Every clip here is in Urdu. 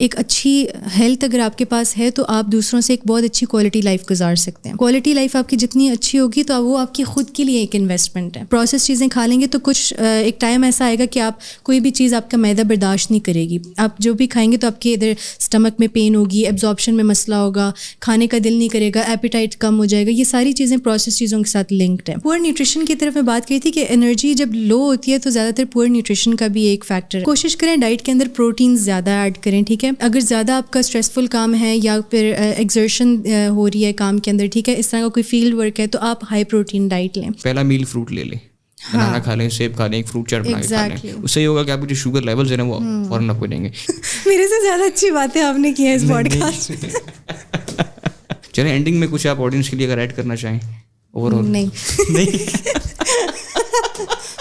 ایک اچھی ہیلتھ اگر آپ کے پاس ہے تو آپ دوسروں سے ایک بہت اچھی کوالٹی لائف گزار سکتے ہیں. کوالٹی لائف آپ کی جتنی اچھی ہوگی تو وہ آپ کی خود کے لیے ایک انویسٹمنٹ ہے. پروسیس چیزیں کھا لیں گے تو کچھ ایک ٹائم ایسا آئے گا کہ آپ کوئی بھی چیز آپ کا معدہ برداشت نہیں کرے گی. آپ جو بھی کھائیں گے تو آپ کے ادھر اسٹمک میں پین ہوگی, ایبزارپشن میں مسئلہ ہوگا, کھانے کا دل نہیں کرے گا, ایپیٹائٹ کم ہو جائے گا. یہ ساری چیزیں پروسیس چیزوں کے ساتھ لنکڈ ہیں. پور نیوٹریشن کی طرف میں بات کی تھی کہ انرجی جب لو ہوتی ہے تو زیادہ تر پور نیوٹریشن کا بھی ایک فیکٹر ہے. کوشش کریں ڈائٹ کے اندر پروٹین زیادہ ایڈ کریں. ٹھیک ہے, اگر زیادہ آپ کا اسٹریسفل کام ہے یا پھر ایگزرشن ہو رہی ہے کام کے اندر, ٹھیک ہے, اس طرح کا کوئی فیلڈ ورک ہے تو آپ ہائی پروٹین ڈائٹ لیں. پہلا میل فروٹ لے لیں, بنانا کھا لیں, سیب کھا لیں, ایک فروٹ چاٹ بنا کے کھا لیں. اس سے یہ ہوگا کہ آپ کے جو شوگر لیولز ہیں نا وہ فوراً آپ کو دیں گے. میرے سے زیادہ اچھی باتیں آپ نے کی ہیں اس پوڈ کاسٹ میں. چلیں اینڈنگ میں کچھ آپ آڈینس کے لیے اگر ایڈ کرنا چاہیں. اوور آل نہیں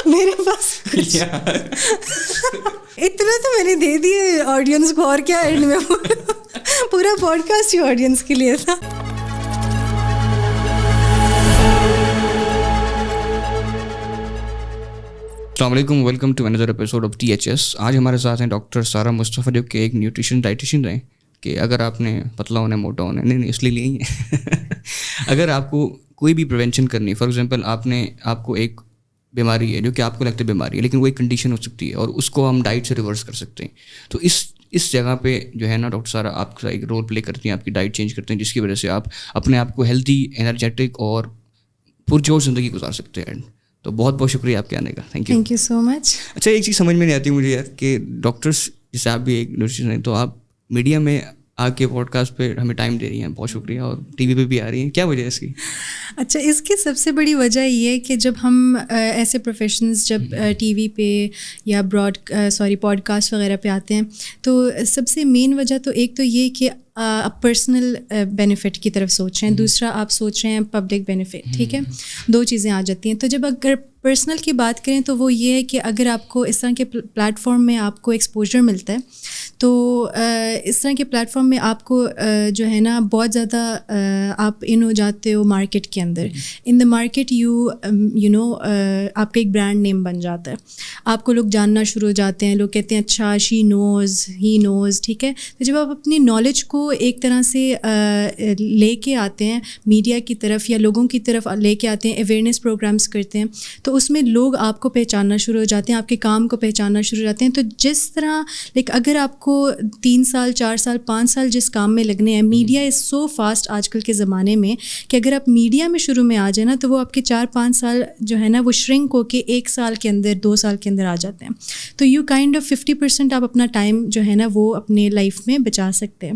میرے پاس اتنا تو میں نے دے دیے آڈینس کو, اور کیا اینڈ میں پورا پوڈ کاسٹ ہی آڈینس کے لیے تھا. السلام علیکم, welcome to another episode of THS. آج ہمارے ساتھ ہیں ڈاکٹر سارہ مصطفیٰ جو کہ ایک نیوٹریشن ڈائٹیشین رہیں. کہ اگر آپ نے پتلا ہونا ہے, موٹا ہونا ہے, نہیں اس لیے نہیں ہے, اگر آپ کو کوئی بھی پریونشن کرنی ہے, فار ایگزامپل آپ کو ایک بیماری ہے جو کہ آپ کو لگتا ہے بیماری ہے لیکن وہ ایک کنڈیشن ہو سکتی ہے اور اس کو ہم ڈائٹ سے ریورس کر سکتے ہیں. تو اس جگہ پہ جو ہے نا ڈاکٹر سارہ آپ کا ایک رول پلے کرتی ہیں, آپ کی ڈائٹ چینج کرتے ہیں, جس کی وجہ سے آپ اپنے آپ کو ہیلتھی, انرجیٹک اور پرجوش زندگی گزار سکتے ہیں. تو بہت بہت شکریہ آپ کے آنے کا. تھینک یو سو مچ. اچھا, ایک چیز سمجھ میں نہیں آتی مجھے یار کہ ڈاکٹرس جیسے آپ بھی ایک نیوٹریشن ہیں, تو آپ میڈیا میں آ کے پوڈ کاسٹ پہ ہمیں ٹائم دے رہی ہیں, بہت شکریہ, اور ٹی وی پہ بھی آ رہی ہیں, کیا وجہ ہے اس کی؟ اچھا, اس کی سب سے بڑی وجہ یہ ہے کہ جب ہم ایسے پروفیشنز جب ٹی وی پہ یا پوڈ کاسٹ وغیرہ پہ آتے ہیں تو سب سے مین وجہ تو ایک تو یہ کہ آپ پرسنل بینیفٹ کی طرف سوچ رہے ہیں, دوسرا آپ سوچ رہے ہیں پبلک بینیفٹ. ٹھیک ہے, دو چیزیں آ جاتی ہیں. تو جب اگر پرسنل کی بات کریں تو وہ یہ ہے کہ اگر آپ کو اس طرح کے پلیٹ فارم میں آپ کو ایکسپوجر ملتا ہے تو اس طرح کے پلیٹ فارم میں آپ کو جو ہے نا بہت زیادہ آپ ان ہو جاتے ہو مارکیٹ کے اندر. ان دا مارکیٹ یو نو آپ کا ایک برانڈ نیم بن جاتا ہے, آپ کو لوگ جاننا شروع ہو جاتے ہیں, لوگ کہتے ہیں اچھا شی نوز, ہی نوز. ٹھیک ہے, تو جب آپ اپنی نالج کو ایک طرح سے لے کے آتے ہیں میڈیا کی طرف یا لوگوں کی طرف لے کے آتے ہیں, اویئرنیس پروگرامس کرتے ہیں, تو اس میں لوگ آپ کو پہچاننا شروع ہو جاتے ہیں, آپ کے کام کو پہچاننا شروع ہو جاتے ہیں. تو جس طرح اگر آپ کو 3 سال 4 سال 5 سال جس کام میں لگنے ہیں, میڈیا از سو فاسٹ آج کل کے زمانے میں کہ اگر آپ میڈیا میں شروع میں آ جائیں نا تو وہ آپ کے 4-5 سال جو ہے نا وہ شرنک ہو کے 1 سال کے اندر 2 سال کے اندر آ جاتے ہیں. تو یو کائنڈ آف 50% آپ اپنا ٹائم جو ہے نا وہ اپنے لائف میں بچا سکتے ہیں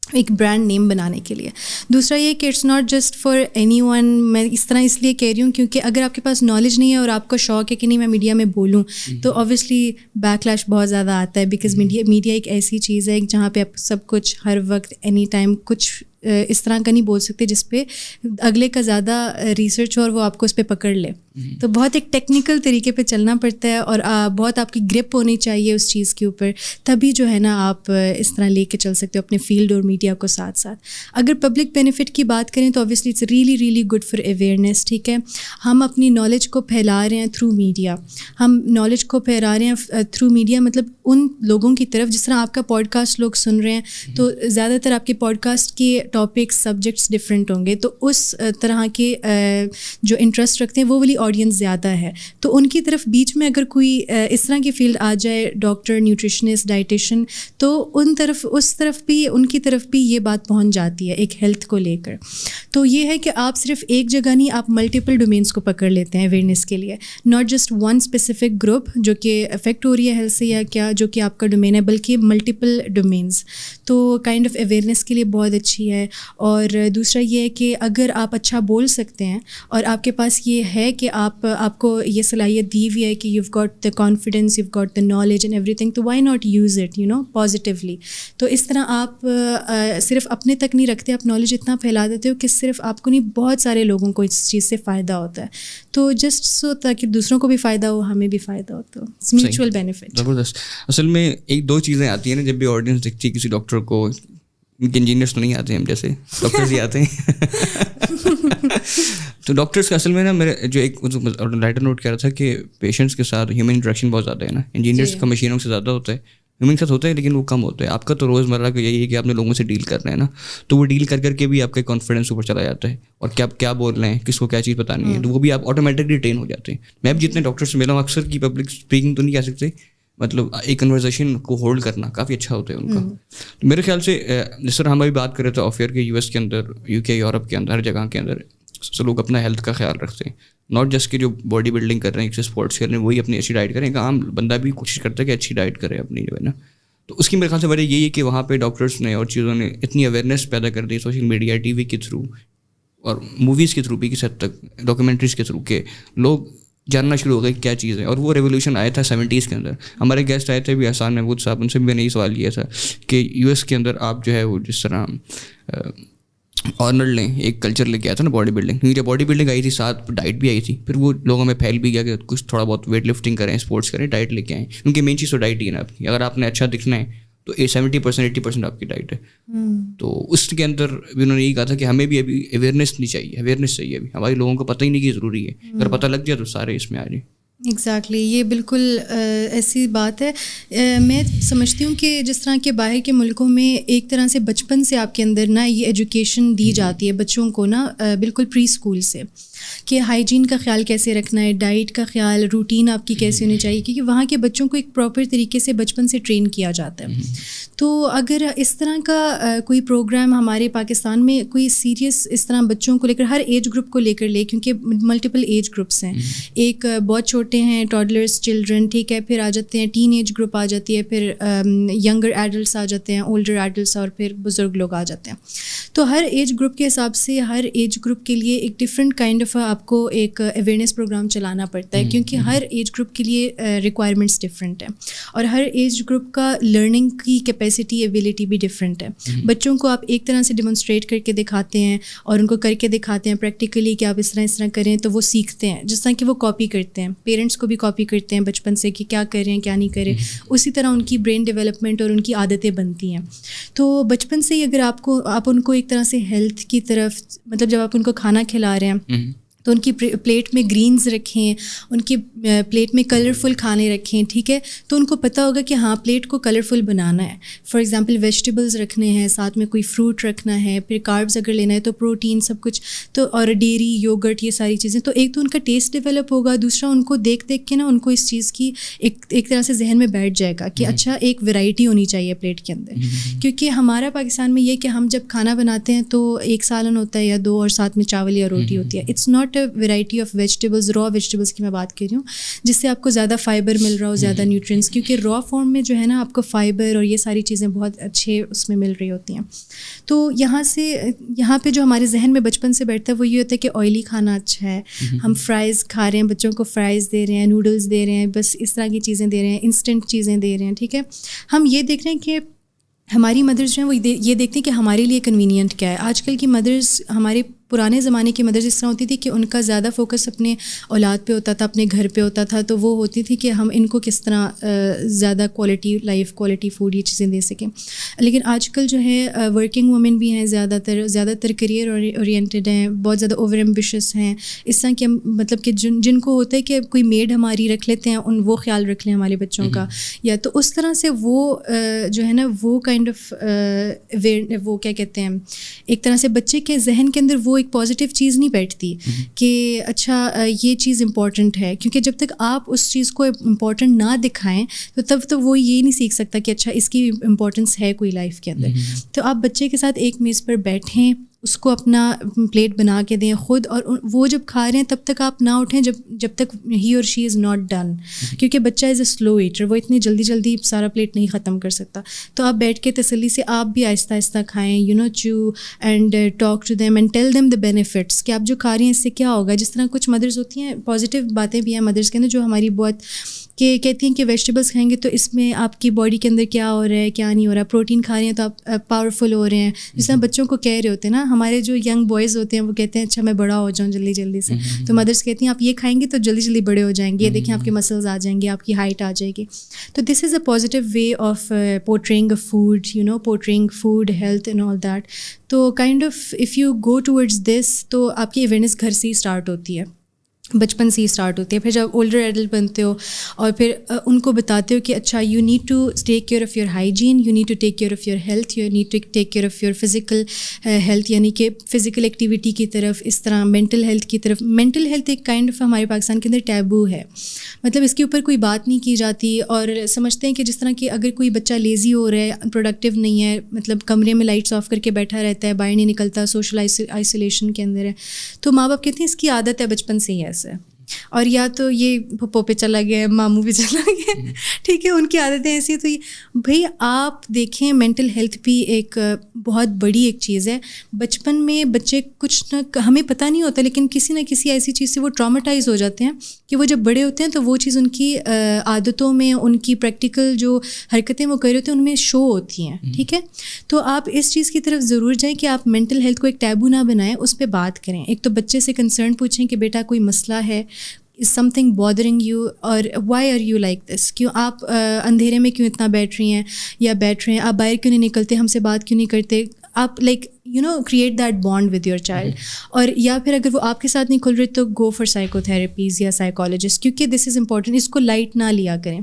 ایک برانڈ نیم بنانے کے لیے. دوسرا یہ کہ it's not just for anyone. میں اس طرح اس لیے کہہ رہی ہوں کیونکہ اگر آپ کے پاس نالج نہیں ہے اور آپ کا شوق ہے کہ نہیں میں میڈیا میں بولوں تو اوبویسلی بیک لیش بہت زیادہ آتا ہے, بیکاز میڈیا ایک ایسی چیز ہے جہاں پہ آپ سب کچھ ہر وقت اینی ٹائم کچھ اس طرح کا نہیں بول سکتے جس پہ اگلے کا زیادہ ریسرچ ہو اور وہ آپ کو اس پہ پکڑ لے. تو بہت ایک ٹیکنیکل طریقے پہ چلنا پڑتا ہے اور بہت آپ کی گرپ ہونی چاہیے اس چیز کے اوپر, تبھی جو ہے نا آپ اس طرح لے کے چل سکتے ہو اپنے فیلڈ اور میڈیا کو ساتھ ساتھ. اگر پبلک بینیفٹ کی بات کریں تو obviously it's really good for awareness. ٹھیک ہے, ہم اپنی نالج کو پھیلا رہے ہیں تھرو میڈیا, ہم نالج کو پھیلا رہے ہیں تھرو میڈیا, مطلب ان لوگوں کی طرف جس طرح آپ کا پوڈ کاسٹ لوگ سن رہے ہیں تو زیادہ تر آپ کے پوڈ کاسٹ کے ٹاپکس سبجیکٹس ڈفرینٹ ہوں گے, تو اس طرح کے جو انٹرسٹ رکھتے ہیں وہ والی آڈینس زیادہ ہے. تو ان کی طرف بیچ میں اگر کوئی اس طرح کی فیلڈ آ جائے, ڈاکٹر, نیوٹریشنسٹ, ڈائٹیشن, تو اس طرف بھی ان کی طرف بھی یہ بات پہنچ جاتی ہے ایک ہیلتھ کو لے کر. تو یہ ہے کہ آپ صرف ایک جگہ نہیں, آپ ملٹیپل ڈومینس کو پکڑ لیتے ہیں اویئرنیس کے لیے, not just one specific group جو کہ افیکٹ ہو رہی ہے ہیلتھ سے یا کیا جو کہ آپ کا ڈومین ہے, بلکہ ملٹیپل ڈومینس. تو کائنڈ آف اویئرنیس کے لیے بہت اچھی ہے. اور دوسرا یہ ہے کہ اگر آپ اچھا بول سکتے ہیں اور آپ کے پاس یہ ہے کہ آپ کو یہ صلاحیت دی ہوئی ہے کہ you got the confidence, you got the knowledge and ایوری تھنگ, تو why not use it positively. تو اس طرح آپ صرف اپنے تک نہیں رکھتے, آپ نالج اتنا پھیلا دیتے ہو کہ صرف آپ کو نہیں بہت سارے لوگوں کو اس چیز سے فائدہ ہوتا ہے. تو جسٹ سو تاکہ دوسروں کو بھی فائدہ ہو, ہمیں بھی فائدہ ہو, تو میوچل بینیفٹ. زبردست. اصل میں 1-2 چیزیں آتی ہیں نا جب بھی آڈینس دیکھتی ہے کسی ڈاکٹر کو, انجینئرس تو نہیں آتے ہیں ہم جیسے, ڈاکٹرز ہی آتے ہیں. تو ڈاکٹرس کا اصل میں نا میرے جو ایک رائٹر نوٹ کر رہا تھا کہ پیشنٹس کے ساتھ ہیومن انٹریکشن بہت زیادہ ہے نا, انجینئرس کا مشینوں سے زیادہ ہوتا ہے, ہیومن کے ساتھ ہوتا ہے لیکن وہ کم ہوتا ہے. آپ کا تو روزمرہ کا یہی ہے کہ آپ نے لوگوں سے ڈیل کرنا ہے نا, تو وہ ڈیل کر کے بھی آپ کا کانفیڈنس اوپر چلا جاتا ہے, اور کیا بول رہے ہیں, کس کو کیا چیز بتانی ہے, تو وہ بھی آپ آٹومیٹکلی ٹرین ہو جاتے ہیں. میں بھی جتنے ڈاکٹر سے ملا ہوں اکثر کی پبلک اسپیکنگ تو نہیں کہہ سکتے, مطلب ایک کنورزیشن کو ہولڈ کرنا کافی اچھا ہوتا ہے ان کا. میرے خیال سے جس طرح ہم ابھی بات کر رہے تھے آف ایئر کے, US کے اندر, UK, یورپ کے اندر, ہر جگہ کے اندر سب لوگ اپنا ہیلتھ کا خیال رکھتے ہیں. ناٹ جسٹ کہ جو باڈی بلڈنگ کر رہے ہیں, اسپورٹس کر رہے ہیں, وہی اپنی اچھی ڈائٹ کریں. عام بندہ بھی کوشش کرتا ہے کہ اچھی ڈائٹ کرے اپنی, جو ہے نا. تو اس کی میرے خیال سے وجہ یہی ہے کہ وہاں پہ ڈاکٹرس نے اور چیزوں نے اتنی اویئرنیس پیدا کر دی سوشل میڈیا, TV کے تھرو اور موویز کے تھرو بھی کس حد تک, ڈاکیومنٹریز کے تھرو, کہ لوگ جاننا شروع ہو گئے کیا چیز ہے. اور وہ ریولیوشن آیا تھا 70s کے اندر. ہمارے گیسٹ آئے تھے بھی احسان محمود صاحب, ان سے بھی میں نے یہ سوال کیا تھا کہ US کے اندر آپ جو ہے وہ جس طرح آرنلڈ نے ایک کلچر لے کے آیا تھا نا باڈی بلڈنگ, کیونکہ جب باڈی بلڈنگ آئی تھی ساتھ ڈائٹ بھی آئی تھی, پھر وہ لوگوں میں پھیل بھی گیا کہ کچھ تھوڑا بہت ویٹ لفٹنگ کریں, اسپورٹس کریں, ڈائٹ لے کے آئیں, کیونکہ مین چیز تو ڈائٹ ہی ہے نا آپ کی. اگر آپ نے اچھا دکھنا ہے تو 70% 80% آپ کی ڈائٹ ہے. تو اس کے اندر بھی انہوں نے یہی کہا تھا کہ ہمیں بھی ابھی اویئرنیس نہیں چاہیے, اویئرنیس چاہیے ابھی. ہمارے لوگوں کو پتہ ہی نہیں کہ ضروری ہے, اگر پتہ لگ جائے تو سارے اس میں آ جائیں. ایگزیکٹلی یہ بالکل ایسی بات ہے. میں سمجھتی ہوں کہ جس طرح کے باہر کے ملکوں میں ایک طرح سے بچپن سے آپ کے اندر نا یہ ایجوکیشن دی جاتی ہے بچوں کو نا, بالکل پری اسکول سے, کہ ہائیجین کا خیال کیسے رکھنا ہے, ڈائٹ کا خیال, روٹین آپ کی کیسے ہونی چاہیے, کیونکہ وہاں کے بچوں کو ایک پراپر طریقے سے بچپن سے ٹرین کیا جاتا ہے. تو اگر اس طرح کا کوئی پروگرام ہمارے پاکستان میں کوئی سیریس اس طرح بچوں کو لے کر, ہر ایج گروپ کو لے کر لے, کیونکہ ملٹیپل ایج گروپس ہیں, ایک بہت چھوٹے ہیں ٹاڈلرس چلڈرن, ٹھیک ہے, پھر آ جاتے ہیں ٹین ایج گروپ آ جاتی ہے, پھر ینگر ایڈلٹس آ جاتے ہیں, اولڈر ایڈلٹس, اور پھر بزرگ لوگ آ جاتے ہیں. تو ہر ایج گروپ کے حساب سے ہر ایج گروپ کے لیے ایک ڈفرینٹ کائنڈ آف آپ کو ایک اویئرنیس پروگرام چلانا پڑتا ہے, کیونکہ ہر ایج گروپ کے لیے ریکوائرمنٹس ڈفرینٹ ہیں, اور ہر ایج گروپ کا لرننگ کی کیپیسٹی ایبیلٹی بھی ڈفرینٹ ہے. بچوں کو آپ ایک طرح سے ڈیمونسٹریٹ کر کے دکھاتے ہیں اور ان کو کر کے دکھاتے ہیں پریکٹیکلی کہ آپ اس طرح کریں, تو وہ سیکھتے ہیں. جس طرح کہ وہ کاپی کرتے ہیں, پیرنٹس کو بھی کاپی کرتے ہیں بچپن سے کہ کیا کر رہے ہیں کیا نہیں کر رہے, اسی طرح ان کی برین ڈیولپمنٹ اور ان کی عادتیں بنتی ہیں. تو بچپن سے ہی اگر آپ ان کو ایک طرح سے ہیلتھ کی طرف, مطلب جب آپ ان کو کھانا کھلا رہے ہیں تو ان کی پلیٹ میں گرینز رکھیں, ان کی پلیٹ میں کلرفل کھانے رکھیں, ٹھیک ہے, تو ان کو پتہ ہوگا کہ ہاں پلیٹ کو کلرفل بنانا ہے. فار ایگزامپل ویجیٹیبلز رکھنے ہیں, ساتھ میں کوئی فروٹ رکھنا ہے, پھر کاربز اگر لینا ہے تو پروٹین سب کچھ, تو اور ڈیری, یوگرٹ, یہ ساری چیزیں. تو ایک تو ان کا ٹیسٹ ڈیولپ ہوگا, دوسرا ان کو دیکھ کے نا ان کو اس چیز کی ایک طرح سے ذہن میں بیٹھ جائے گا کہ اچھا ایک ویرائٹی ہونی چاہیے پلیٹ کے اندر. کیونکہ ہمارا پاکستان میں یہ کہ ہم جب کھانا بناتے ہیں تو ایک سالن ہوتا ہے یا 2 اور ساتھ میں چاول یا روٹی ہوتی ہے. It's not variety of vegetables, raw vegetables کی میں بات کر رہی ہوں, جس سے آپ کو زیادہ فائبر مل رہا ہو, زیادہ نیوٹرینس, کیونکہ را فارم میں جو ہے نا آپ کو فائبر اور یہ ساری چیزیں بہت اچھے اس میں مل رہی ہوتی ہیں. تو یہاں پہ جو ہمارے ذہن میں بچپن سے بیٹھتا ہے وہ یہ ہوتا ہے کہ آئلی کھانا اچھا ہے, ہم فرائز کھا رہے ہیں, بچوں کو فرائز دے رہے ہیں, نوڈلز دے رہے ہیں, بس اس طرح کی چیزیں دے رہے ہیں, انسٹنٹ چیزیں دے رہے ہیں, ٹھیک ہے. ہم یہ دیکھ رہے ہیں کہ ہماری مدرس جو ہیں وہ یہ دیکھتے ہیں کہ ہمارے لیے کنوینئنٹ کیا ہے. آج کل کی مدرس, ہمارے پرانے زمانے کی مدرس اس طرح ہوتی تھی کہ ان کا زیادہ فوکس اپنے اولاد پہ ہوتا تھا, اپنے گھر پہ ہوتا تھا, تو وہ ہوتی تھی کہ ہم ان کو کس طرح زیادہ کوالٹی لائف, کوالٹی فوڈ, یہ چیزیں دے سکیں. لیکن آج کل جو ہے ورکنگ وومن بھی ہیں, زیادہ تر کریئر اورینٹیڈ ہیں, بہت زیادہ اوور ایمبیشس ہیں, اس طرح کہ مطلب کہ جن کو ہوتا ہے کہ کوئی میڈ ہماری رکھ لیتے ہیں, وہ خیال رکھ لیں ہمارے بچوں کا, یا تو اس طرح سے وہ جو ہے نا وہ کائنڈ آف وہ کیا کہتے ہیں, ایک طرح سے بچے کے ذہن کے اندر وہ ایک پازیٹیو چیز نہیں بیٹھتی کہ اچھا یہ چیز امپورٹنٹ ہے. کیونکہ جب تک آپ اس چیز کو امپورٹنٹ نہ دکھائیں تو تب تو وہ یہ نہیں سیکھ سکتا کہ اچھا اس کی امپورٹنس ہے کوئی لائف کے اندر. تو آپ بچے کے ساتھ ایک میز پر بیٹھیں, اس کو اپنا پلیٹ بنا کے دیں خود, اور وہ جب کھا رہے ہیں تب تک آپ نہ اٹھیں جب تک ہی اور شی از ناٹ ڈن, کیونکہ بچہ از اے سلو ایٹر, وہ اتنی جلدی سارا پلیٹ نہیں ختم کر سکتا. تو آپ بیٹھ کے تسلی سے آپ بھی آہستہ آہستہ کھائیں, chew and talk to them and tell them the benefits کہ آپ جو کھا رہی ہیں اس سے کیا ہوگا. جس طرح کچھ مدرس ہوتی ہیں, پازیٹیو باتیں بھی ہیں مدرس کے اندر جو ہماری بہت کہ کہتی ہیں کہ ویجیٹیبلس کھائیں گے تو اس میں آپ کی باڈی کے اندر کیا ہو رہا ہے, کیا نہیں ہو رہا, پروٹین کھا رہے ہیں تو آپ پاورفل ہو رہے ہیں. جس طرح بچوں کو کہہ رہے ہوتے ہیں نا, ہمارے جو ینگ بوائز ہوتے ہیں وہ کہتے ہیں اچھا میں بڑا ہو جاؤں جلدی سے, تو مدرس کہتی ہیں آپ یہ کھائیں گے تو جلدی بڑے ہو جائیں گے, یہ دیکھیں آپ کے مسلز آ جائیں گے, آپ کی ہائٹ آ جائے گی. تو this is a positive way of portraying food, portraying food, health and all that. تو kind of if you go towards this, تو آپ کی اویئرنیس گھر سے ہی اسٹارٹ ہوتی ہے. بچپن سے ہی اسٹارٹ ہوتی ہے. پھر جب اولڈر ایڈلٹ بنتے ہو اور پھر ان کو بتاتے ہو کہ اچھا you need to take care of your hygiene, you need to take care of your health, you need to take care of your physical health, یعنی کہ فزیکل ایکٹیویٹی کی طرف, اس طرح مینٹل ہیلتھ کی طرف. مینٹل ہیلتھ ایک کائنڈ آف ہمارے پاکستان کے اندر ٹیبو ہے, مطلب اس کے اوپر کوئی بات نہیں کی جاتی, اور سمجھتے ہیں کہ جس طرح کہ اگر کوئی بچہ لیزی ہو رہا ہے, پروڈکٹیو نہیں ہے, مطلب کمرے میں لائٹس آف کر کے بیٹھا رہتا ہے, باہر نہیں نکلتا, سوشل آئسولیشن کے اندر ہے, تو ماں باپ کہتے ہیں اس کی عادت ہے بچپن سے ہی ایسے, اور یا تو یہ پھپھو پہ چلا گیا, ماموں پہ چلا گیا, ٹھیک ہے, ان کی عادتیں ایسی. تو یہ بھائی آپ دیکھیں مینٹل ہیلتھ بھی ایک بہت بڑی ایک چیز ہے. بچپن میں بچے کچھ نہ, ہمیں پتہ نہیں ہوتا, لیکن کسی نہ کسی ایسی چیز سے وہ ٹراماٹائز ہو جاتے ہیں کہ وہ جب بڑے ہوتے ہیں تو وہ چیز ان کی عادتوں میں, ان کی پریکٹیکل جو حرکتیں وہ کر رہے ہوتے ہیں ان میں شو ہوتی ہیں, ٹھیک ہے. تو آپ اس چیز کی طرف ضرور جائیں کہ آپ مینٹل ہیلتھ کو ایک ٹیبو نہ بنائیں, اس پہ بات کریں. ایک تو بچے سے کنسرن پوچھیں کہ بیٹا کوئی مسئلہ ہے, is something bothering you, اور why are you like this, کیوں آپ اندھیرے میں کیوں اتنا بیٹھ رہی ہیں یا بیٹھ رہے ہیں, آپ باہر کیوں نہیں نکلتے, ہم سے بات کیوں نہیں کرتے, آپ like create that bond with your child. اور یا پھر اگر وہ آپ کے ساتھ نہیں کھل رہے تو گو فار سائیکو تھراپیز یا سائیکالوجسٹ, کیونکہ دس از امپورٹنٹ. اس کو لائٹ نہ لیا کریں.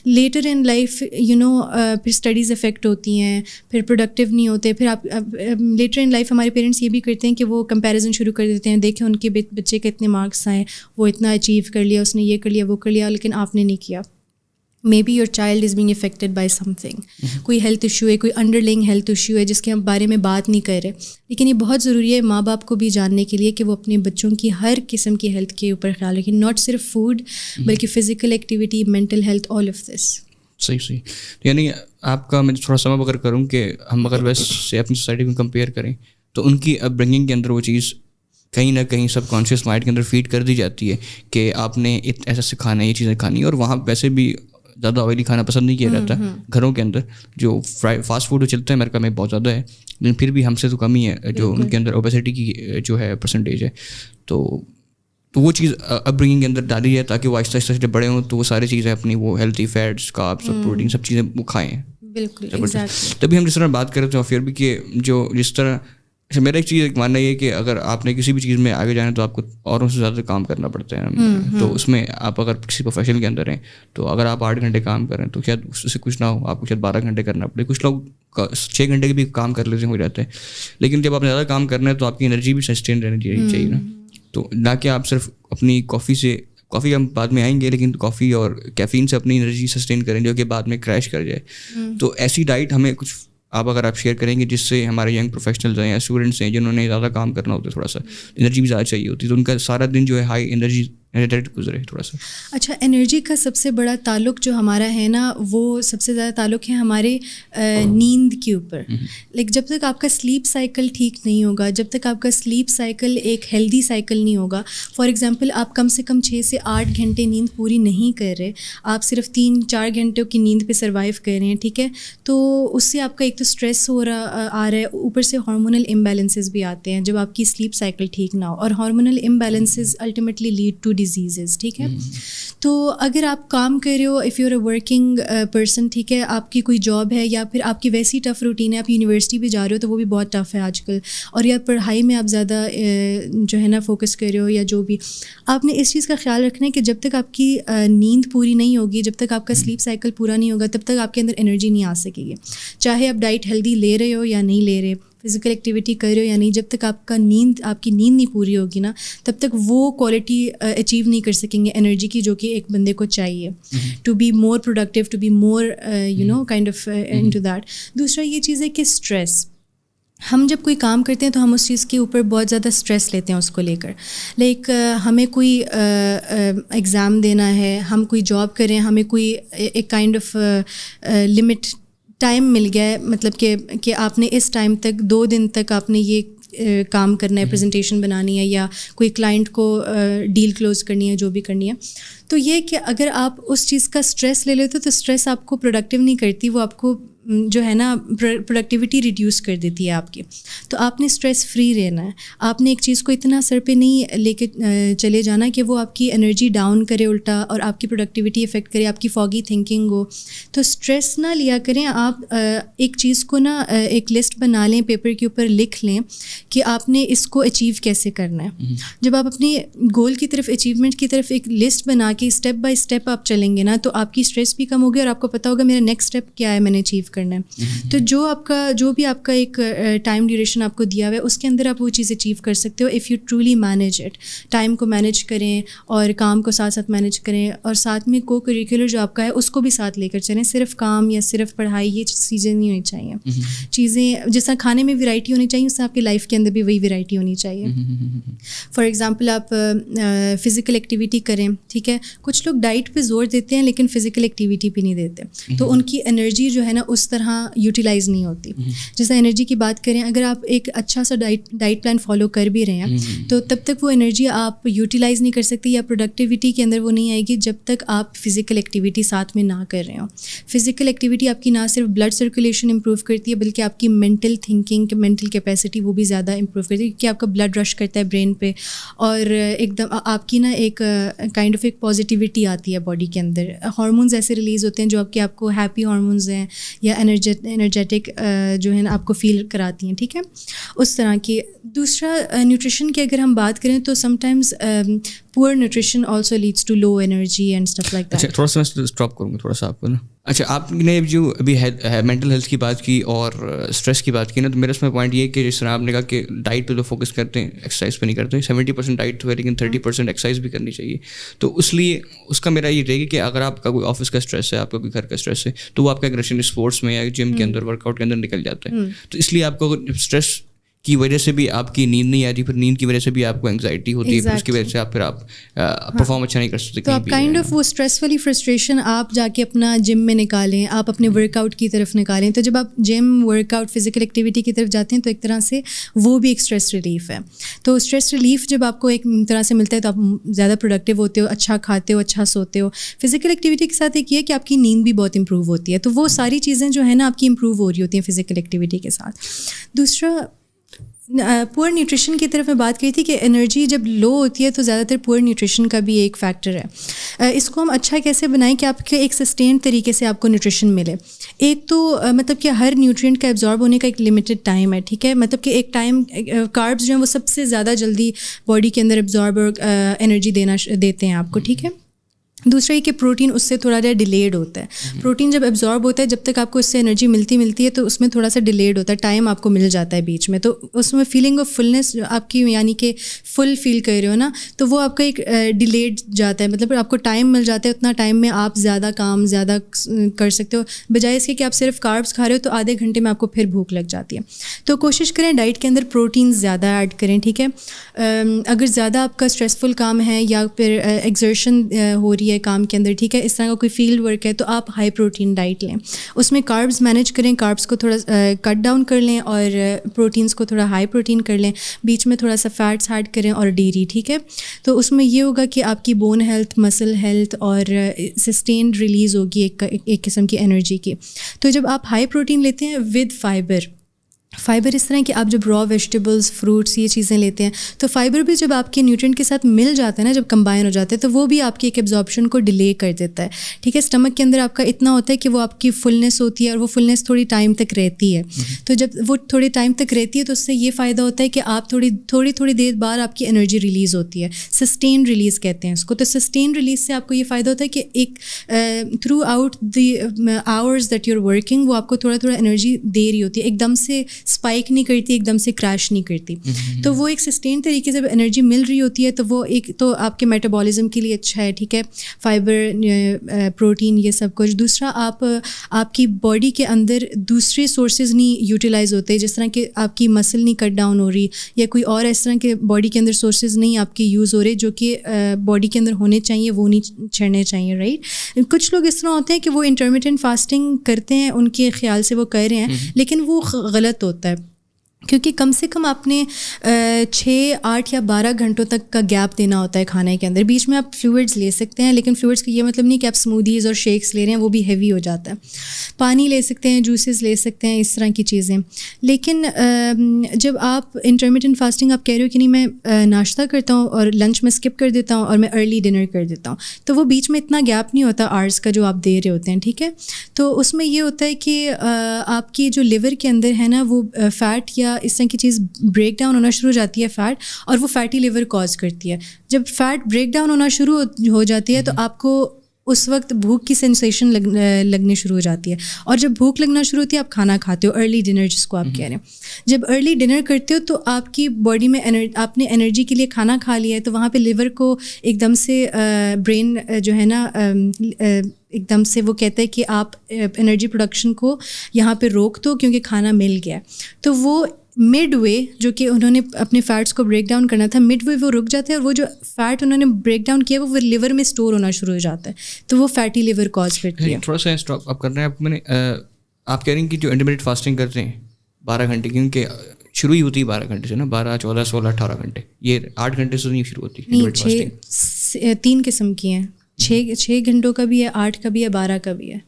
لیٹر ان لائف پھر اسٹڈیز افیکٹ ہوتی ہیں, پھر پروڈکٹیو نہیں ہوتے. پھر آپ لیٹر ان لائف ہمارے پیرنٹس یہ بھی کرتے ہیں کہ وہ کمپیریزن شروع کر دیتے ہیں, دیکھیں ان کے بچے کے اتنے مارکس آئے, وہ اتنا اچیو کر لیا, اس نے یہ کر لیا, وہ کر لیا, لیکن آپ نے نہیں کیا. Maybe your child is being affected by something, کوئی ہیلتھ ایشو ہے, کوئی انڈر لائنگ ہیلتھ ایشو ہے جس کے ہم بارے میں بات نہیں کر رہے. لیکن یہ بہت ضروری ہے ماں باپ کو بھی جاننے کے لیے کہ وہ اپنے بچوں کی ہر قسم کی ہیلتھ کے اوپر خیال رکھیں, ناٹ صرف فوڈ بلکہ physical activity, mental health, all of this. صحیح. یعنی آپ کا میں تھوڑا سمجھ اگر کروں کہ ہم اگر ویسٹ سے اپنی سوسائٹی کو کمپیئر کریں تو ان کی اپ برنگنگ کے اندر وہ چیز کہیں نہ کہیں سب کانشیس مائنڈ کے اندر فیڈ کر دی جاتی ہے کہ آپ نے ایسا سکھانا ہے, یہ چیزیں کھانی ہے. اور وہاں ویسے بھی زیادہ آئلی کھانا پسند نہیں کیا جاتا گھروں کے اندر. جو فاسٹ فوڈ چلتا ہے امریکہ میں بہت زیادہ ہے, لیکن پھر بھی ہم سے تو کم ہی ہے جو ان کے اندر اوبیسٹی کی جو ہے پرسنٹیج ہے. تو وہ چیز اپ برنگنگ کے اندر ڈالی ہے تاکہ وہ آہستہ آہستہ جب بڑے ہوں تو وہ ساری چیزیں اپنی وہ ہیلتھی فیٹس, کاربس, پروٹین, سب چیزیں وہ کھائیں. بالکل. تبھی ہم جس طرح بات کرتے ہیں, پھر بھی کہ جو جس طرح میرا ایک چیز ماننا یہ ہے کہ اگر آپ نے کسی بھی چیز میں آگے جانا ہے تو آپ کو اوروں سے زیادہ کام کرنا پڑتا ہے. تو اس میں آپ اگر کسی پروفیشن کے اندر ہیں تو اگر آپ 8 گھنٹے کام کریں تو شاید اس سے کچھ نہ ہو, آپ کو شاید 12 گھنٹے کرنا پڑے. کچھ لوگ 6 گھنٹے کے بھی کام کر لیتے ہو جاتے ہیں, لیکن جب آپ نے زیادہ کام کرنا ہے تو آپ کی انرجی بھی سسٹین رہنی چاہیے نا. تو نہ کہ آپ صرف اپنی کافی ہم بعد میں آئیں گے, لیکن کافی اور کیفین سے اپنی انرجی سسٹین کریں جو کہ بعد میں کریش کر جائے. تو ایسی ڈائٹ ہمیں کچھ اگر آپ شیئر کریں گے جس سے ہمارے ینگ پروفیشنلز ہیں یا اسٹوڈنٹس ہیں جنہوں نے زیادہ کام کرنا ہوتا ہے, تھوڑا سا انرجی بھی زیادہ چاہیے ہوتی ہے, تو ان کا سارا دن جو ہے ہائی انرجی گزرے تھوڑا سا. اچھا, انرجی کا سب سے بڑا تعلق جو ہمارا ہے نا, وہ سب سے زیادہ تعلق ہے ہمارے نیند کے اوپر. لائک جب تک آپ کا سلیپ سائیکل ٹھیک نہیں ہوگا, جب تک آپ کا سلیپ سائیکل ایک ہیلدی سائیکل نہیں ہوگا, فار ایگزامپل آپ کم سے کم 6 سے 8 گھنٹے نیند پوری نہیں کر رہے, آپ صرف 3-4 گھنٹوں کی نیند پہ سروائیو کر رہے ہیں, ٹھیک ہے, تو اس سے آپ کا ایک تو اسٹریس آ رہا ہے, اوپر سے ہارمونل امبیلنسز بھی آتے ہیں جب آپ کی سلیپ سائیکل ٹھیک نہ ہو, اور hormonal imbalances ultimately lead to diseases, ٹھیک ہے. تو اگر آپ کام کر رہے ہو, if you are a working person, ٹھیک ہے, آپ کی کوئی جاب ہے یا پھر آپ کی ویسی ٹف روٹین ہے, آپ یونیورسٹی بھی جا رہے ہو تو وہ بھی بہت ٹف ہے آج کل, اور یا پڑھائی میں آپ زیادہ جو ہے نا فوکس کر رہے ہو, یا جو بھی, آپ نے اس چیز کا خیال رکھنا ہے کہ جب تک آپ کی نیند پوری نہیں ہوگی, جب تک آپ کا سلیپ سائیکل پورا نہیں ہوگا, تب تک آپ کے اندر انرجی نہیں آ سکے گی. چاہے آپ ڈائٹ ہیلدی لے رہے ہو یا نہیں لے رہے, فزیکل ایکٹیویٹی کر رہے ہو یا نہیں, جب تک آپ کی نیند نہیں پوری ہوگی نا, تب تک وہ کوالٹی اچیو نہیں کر سکیں گے انرجی کی جو کہ ایک بندے کو چاہیے to be more productive, to be more kind of into that. دوسرا یہ چیز ہے کہ اسٹریس, ہم جب کوئی کام کرتے ہیں تو ہم اس چیز کے اوپر بہت زیادہ اسٹریس لیتے ہیں اس کو لے کر. لائک ہمیں کوئی ایگزام دینا ہے, ہم کوئی جاب کریں, ہمیں کوئی ایک کائنڈ آف لمٹ ٹائم مل گیا ہے, مطلب کہ آپ نے اس ٹائم تک 2 دن تک آپ نے یہ کام کرنا ہے, پریزنٹیشن بنانی ہے یا کوئی کلائنٹ کو ڈیل کلوز کرنی ہے, جو بھی کرنی ہے. تو یہ کہ اگر آپ اس چیز کا اسٹریس لے لیتے ہو تو اسٹریس آپ کو پروڈکٹیو نہیں کرتی, وہ آپ کو جو ہے نا پروڈکٹیوٹی ریڈیوس کر دیتی ہے آپ کی. تو آپ نے اسٹریس فری رہنا ہے. آپ نے ایک چیز کو اتنا سر پہ نہیں لے کے چلے جانا کہ وہ آپ کی انرجی ڈاؤن کرے الٹا اور آپ کی پروڈکٹیوٹی افیکٹ کرے, آپ کی فاگی تھنکنگ ہو. تو اسٹریس نہ لیا کریں آپ. ایک چیز کو نا ایک لسٹ بنا لیں, پیپر کے اوپر لکھ لیں کہ آپ نے اس کو اچیو کیسے کرنا ہے. جب آپ اپنی گول کی طرف, اچیومنٹ کی طرف ایک لسٹ بنا کے اسٹیپ بائی اسٹیپ آپ چلیں گے نا, تو آپ کی اسٹریس بھی کم ہوگی اور آپ کو پتہ ہوگا میرا نیکسٹ اسٹیپ کیا ہے, میں نے اچیو کرنا ہے. تو جو بھی آپ کا ایک ٹائم ڈیوریشن آپ کو دیا ہوا ہے اس کے اندر آپ وہ چیز اچیو کر سکتے ہو if you truly manage it. Time کو مینیج کریں اور کام کو ساتھ ساتھ مینیج کریں, اور ساتھ میں کو کریکولر جو آپ کا ہے اس کو بھی ساتھ لے کر چلیں. صرف کام یا صرف پڑھائی یہ چیزیں نہیں ہونی چاہیے. چیزیں جس طرح کھانے میں ویرائٹی ہونی چاہیے اس طرح آپ کی لائف کے اندر بھی وہی ویرائٹی ہونی چاہیے. فار ایگزامپل آپ فزیکل ایکٹیویٹی کریں, ٹھیک ہے. کچھ لوگ ڈائٹ پہ زور دیتے ہیں لیکن فزیکل ایکٹیویٹی پہ نہیں دیتے, تو ان کی انرجی جو ہے نا اس طرح یوٹیلائز نہیں ہوتی. جیسے انرجی کی بات کریں, اگر آپ ایک اچھا سا ڈائٹ پلان فالو کر بھی رہے ہیں تو تب تک وہ انرجی آپ یوٹیلائز نہیں کر سکتے یا پروڈکٹیوٹی کے اندر وہ نہیں آئے گی جب تک آپ فزیکل ایکٹیویٹی ساتھ میں نہ کر رہے ہوں. فزیکل ایکٹیویٹی آپ کی نہ صرف بلڈ سرکولیشن امپروو کرتی ہے بلکہ آپ کی مینٹل تھنکنگ, مینٹل کیپیسٹی وہ بھی زیادہ امپروو کرتی ہے, کیونکہ آپ کا بلڈ رش کرتا ہے برین پہ اور ایک دم آپ کی نا ایک کائنڈ آف ایک پازیٹیوٹی آتی ہے باڈی کے اندر. ہارمونز ایسے ریلیز ہوتے ہیں جو آپ کو ہیپی ہارمونز ہیں یا انرجیٹک جو ہے نا آپ کو فیل کراتی ہیں, ٹھیک ہے, اس طرح کی. دوسرا نیوٹریشن کی اگر ہم بات کریں تو sometimes poor nutrition also leads to low energy and stuff like that. اچھا, تھوڑا سا میں اسٹاپ کروں گا تھوڑا سا آپ کو نا. اچھا, آپ نے جو ابھی مینٹل ہیلتھ کی بات کی اور اسٹریس کی بات کی نا, تو میرا اس میں پوائنٹ یہ ہے کہ جس طرح آپ نے کہا کہ ڈائٹ پہ تو فوکس کرتے ہیں, ایکسرسائز پہ نہیں کرتے. 70% ڈائٹ ہے لیکن 30% ایکسرسائز بھی کرنی چاہیے. تو اس لیے اس کا میرا یہ رہے گا کہ اگر آپ کا کوئی آفس کا اسٹریس ہے, آپ کا کوئی گھر کا اسٹریس ہے, تو وہ آپ کا ایک اسپورٹس میں یا جم کے اندر ورک آؤٹ کے اندر نکل جاتا ہے. تو اس لیے آپ کو اسٹریس کی وجہ سے بھی آپ کی نیند نہیں آتی, پھر نیند کی وجہ سے بھی آپ کو انگزائٹی ہوتی ہے, پھر اس کی وجہ سے آپ پرفارم اچھا نہیں کر سکتے. تو آپ کائنڈ آف وہ اسٹریس والی فرسٹریشن آپ جا کے اپنا جم میں نکالیں, آپ اپنے ورک آؤٹ کی طرف نکالیں. تو جب آپ جم, ورک آؤٹ, فزیکل ایکٹیویٹی کی طرف جاتے ہیں تو ایک طرح سے وہ بھی ایک اسٹریس ریلیف ہے. تو اسٹریس ریلیف جب آپ کو ایک طرح سے ملتا ہے تو آپ زیادہ پروڈکٹیو ہوتے ہو, اچھا کھاتے ہو, اچھا سوتے ہو. فزیکل ایکٹیویٹی کے ساتھ ایک یہ کہ آپ کی نیند بھی بہت امپروو ہوتی ہے. تو وہ ساری چیزیں جو ہے نا آپ کی امپروو ہو رہی ہوتی ہیں فزیکل ایکٹیویٹی کے ساتھ. دوسرا پور نیوٹریشن کی طرف میں بات کی تھی کہ انرجی جب لو ہوتی ہے تو زیادہ تر پور نیوٹریشن کا بھی ایک فیکٹر ہے. اس کو ہم اچھا کیسے بنائیں کہ آپ کے ایک سسٹینڈ طریقے سے آپ کو نیوٹریشن ملے. ایک تو مطلب کہ ہر نیوٹرینٹ کا ایبزارب ہونے کا ایک لمیٹڈ ٹائم ہے, ٹھیک ہے. مطلب کہ ایک ٹائم کاربز جو ہیں وہ سب سے زیادہ جلدی باڈی کے اندر ایبزارب اور انرجی دیتے ہیں آپ کو, ٹھیک ہے. دوسرا یہ کہ پروٹین اس سے تھوڑا سا ڈیلیڈ ہوتا ہے. پروٹین جب ایبزارب ہوتا ہے, جب تک آپ کو اس سے انرجی ملتی ہے تو اس میں تھوڑا سا ڈیلیڈ ہوتا ہے, ٹائم آپ کو مل جاتا ہے بیچ میں. تو اس میں فیلنگ آف فلنس آپ کی, یعنی کہ فل فیل کر رہے ہو نا, تو وہ آپ کا ایک ڈیلیڈ جاتا ہے. مطلب آپ کو ٹائم مل جاتا ہے, اتنا ٹائم میں آپ زیادہ کام زیادہ کر سکتے ہو, بجائے اس کے کہ آپ صرف کاربس کھا رہے ہو تو آدھے گھنٹے میں آپ کو پھر بھوک لگ جاتی ہے. تو کوشش کریں ڈائٹ کے اندر پروٹین زیادہ ایڈ کریں, ٹھیک ہے. اگر زیادہ آپ کا اسٹریسفل کام ہے یا پھر ایگزرشن ہو رہی ہے کام کے اندر, ٹھیک ہے, اس طرح کا کوئی فیلڈ ورک ہے, تو آپ ہائی پروٹین ڈائٹ لیں. اس میں کاربز مینیج کریں, کاربز کو تھوڑا کٹ ڈاؤن کر لیں اور پروٹینس کو تھوڑا ہائی پروٹین کر لیں. بیچ میں تھوڑا سا فیٹس ایڈ کریں اور ڈیری, ٹھیک ہے. تو اس میں یہ ہوگا کہ آپ کی بون ہیلتھ, مسل ہیلتھ اور سسٹینڈ ریلیز ہوگی ایک قسم کی انرجی کی. تو جب آپ ہائی پروٹین لیتے ہیں ود فائبر اس طرح کہ آپ جب را ویجیٹیبلس, فروٹس, یہ چیزیں لیتے ہیں تو فائبر بھی جب آپ کے نیوٹرینٹ کے ساتھ مل جاتا ہے نا, جب کمبائن ہو جاتے ہیں, تو وہ بھی آپ کی ایک ایبزارپشن کو ڈیلے کر دیتا ہے, ٹھیک ہے. اسٹمک کے اندر آپ کا اتنا ہوتا ہے کہ وہ آپ کی فلنس ہوتی ہے اور وہ فلنس تھوڑی ٹائم تک رہتی ہے. تو جب وہ تھوڑی ٹائم تک رہتی ہے تو اس سے یہ فائدہ ہوتا ہے کہ آپ تھوڑی دیر بعد آپ کی انرجی ریلیز ہوتی ہے. سسٹین ریلیز کہتے ہیں اس کو. تو سسٹین ریلیز سے آپ کو یہ فائدہ ہوتا ہے کہ ایک throughout the hours that you are working وہ آپ کو تھوڑا انرجی دے رہی ہوتی ہے, ایک دم سے اسپائک نہیں کرتی, ایک دم سے کریش نہیں کرتی. تو وہ ایک سسٹین طریقے سے انرجی مل رہی ہوتی ہے, تو وہ ایک تو آپ کے میٹابولزم کے لیے اچھا ہے, ٹھیک ہے. فائبر, پروٹین, یہ سب کچھ. دوسرا آپ کی باڈی کے اندر دوسرے سورسز نہیں یوٹیلائز ہوتے, جس طرح کہ آپ کی مسل نہیں کٹ ڈاؤن ہو رہی یا کوئی اور اس طرح کے باڈی کے اندر سورسز نہیں آپ کی یوز ہو رہے جو کہ باڈی کے اندر ہونے چاہیے, وہ نہیں چھڑنے چاہیے, رائٹ. کچھ لوگ اس طرح ہوتے ہیں کہ وہ انٹرمیٹنٹ فاسٹنگ کرتے ہیں, ان کے خیال سے وہ کر رہے ہیں, لیکن وہ غلط ہوتا ہے. کیونکہ کم سے کم آپ نے 6, 8 یا 12 گھنٹوں تک کا گیپ دینا ہوتا ہے کھانے کے اندر. بیچ میں آپ فلوئڈز لے سکتے ہیں, لیکن فلوئڈز کا یہ مطلب نہیں کہ آپ اسمودیز اور شیکس لے رہے ہیں, وہ بھی ہیوی ہو جاتا ہے. پانی لے سکتے ہیں, جوسز لے سکتے ہیں, اس طرح کی چیزیں. لیکن جب آپ انٹرمیٹنٹ فاسٹنگ آپ کہہ رہے ہو کہ نہیں میں ناشتہ کرتا ہوں اور لنچ میں اسکپ کر دیتا ہوں اور میں ارلی ڈنر کر دیتا ہوں, تو وہ بیچ میں اتنا گیپ نہیں ہوتا آرز کا جو آپ دے رہے ہوتے ہیں, ٹھیک ہے. تو اس میں یہ ہوتا ہے کہ آپ کی جو لیور کے اندر ہے نا, وہ فیٹ یا اس طرح کی چیز بریک ڈاؤن ہونا شروع ہو جاتی ہے فیٹ, اور وہ فیٹی لیور کاز کرتی ہے. جب فیٹ بریک ڈاؤن ہونا شروع ہو جاتی ہے تو آپ کو اس وقت بھوک کی سینسیشن لگنے شروع ہو جاتی ہے, اور جب بھوک لگنا شروع ہوتی ہے آپ کھانا کھاتے ہو, ارلی ڈنر جس کو آپ کہہ رہے ہیں. جب ارلی ڈنر کرتے ہو تو آپ کی باڈی میں آپ نے انرجی کے لیے کھانا کھا لیا ہے, تو وہاں پہ لیور کو ایک دم سے برین جو ہے نا ایک دم سے وہ کہتا ہے کہ آپ انرجی پروڈکشن کو یہاں پہ روک دو کیونکہ کھانا مل گیا. تو وہ مڈ وے جو کہ انہوں نے اپنے فیٹس کو بریک ڈاؤن کرنا تھا, مڈ وے وہ رک جاتا ہے, اور وہ جو فیٹ انہوں نے بریک ڈاؤن کیا وہ لیور میں اسٹور ہونا شروع ہو جاتا ہے, تو وہ فیٹی لیور کاز کرتی ہے. تھوڑا سا اسٹاپ آپ کر رہے ہیں آپ کہہ رہے ہیں کہ جو انٹرمیڈیٹ فاسٹنگ کرتے ہیں 12 گھنٹے, کیونکہ شروع ہی ہوتی ہے 12 گھنٹے سے نا, 12, 14, 16, 18 گھنٹے, یہ 8 گھنٹے سے نہیں شروع ہوتی. نہیں, 3 قسم کی ہیں, 6 گھنٹوں کا بھی ہے, 8 کا بھی ہے, 12 کا بھی ہے.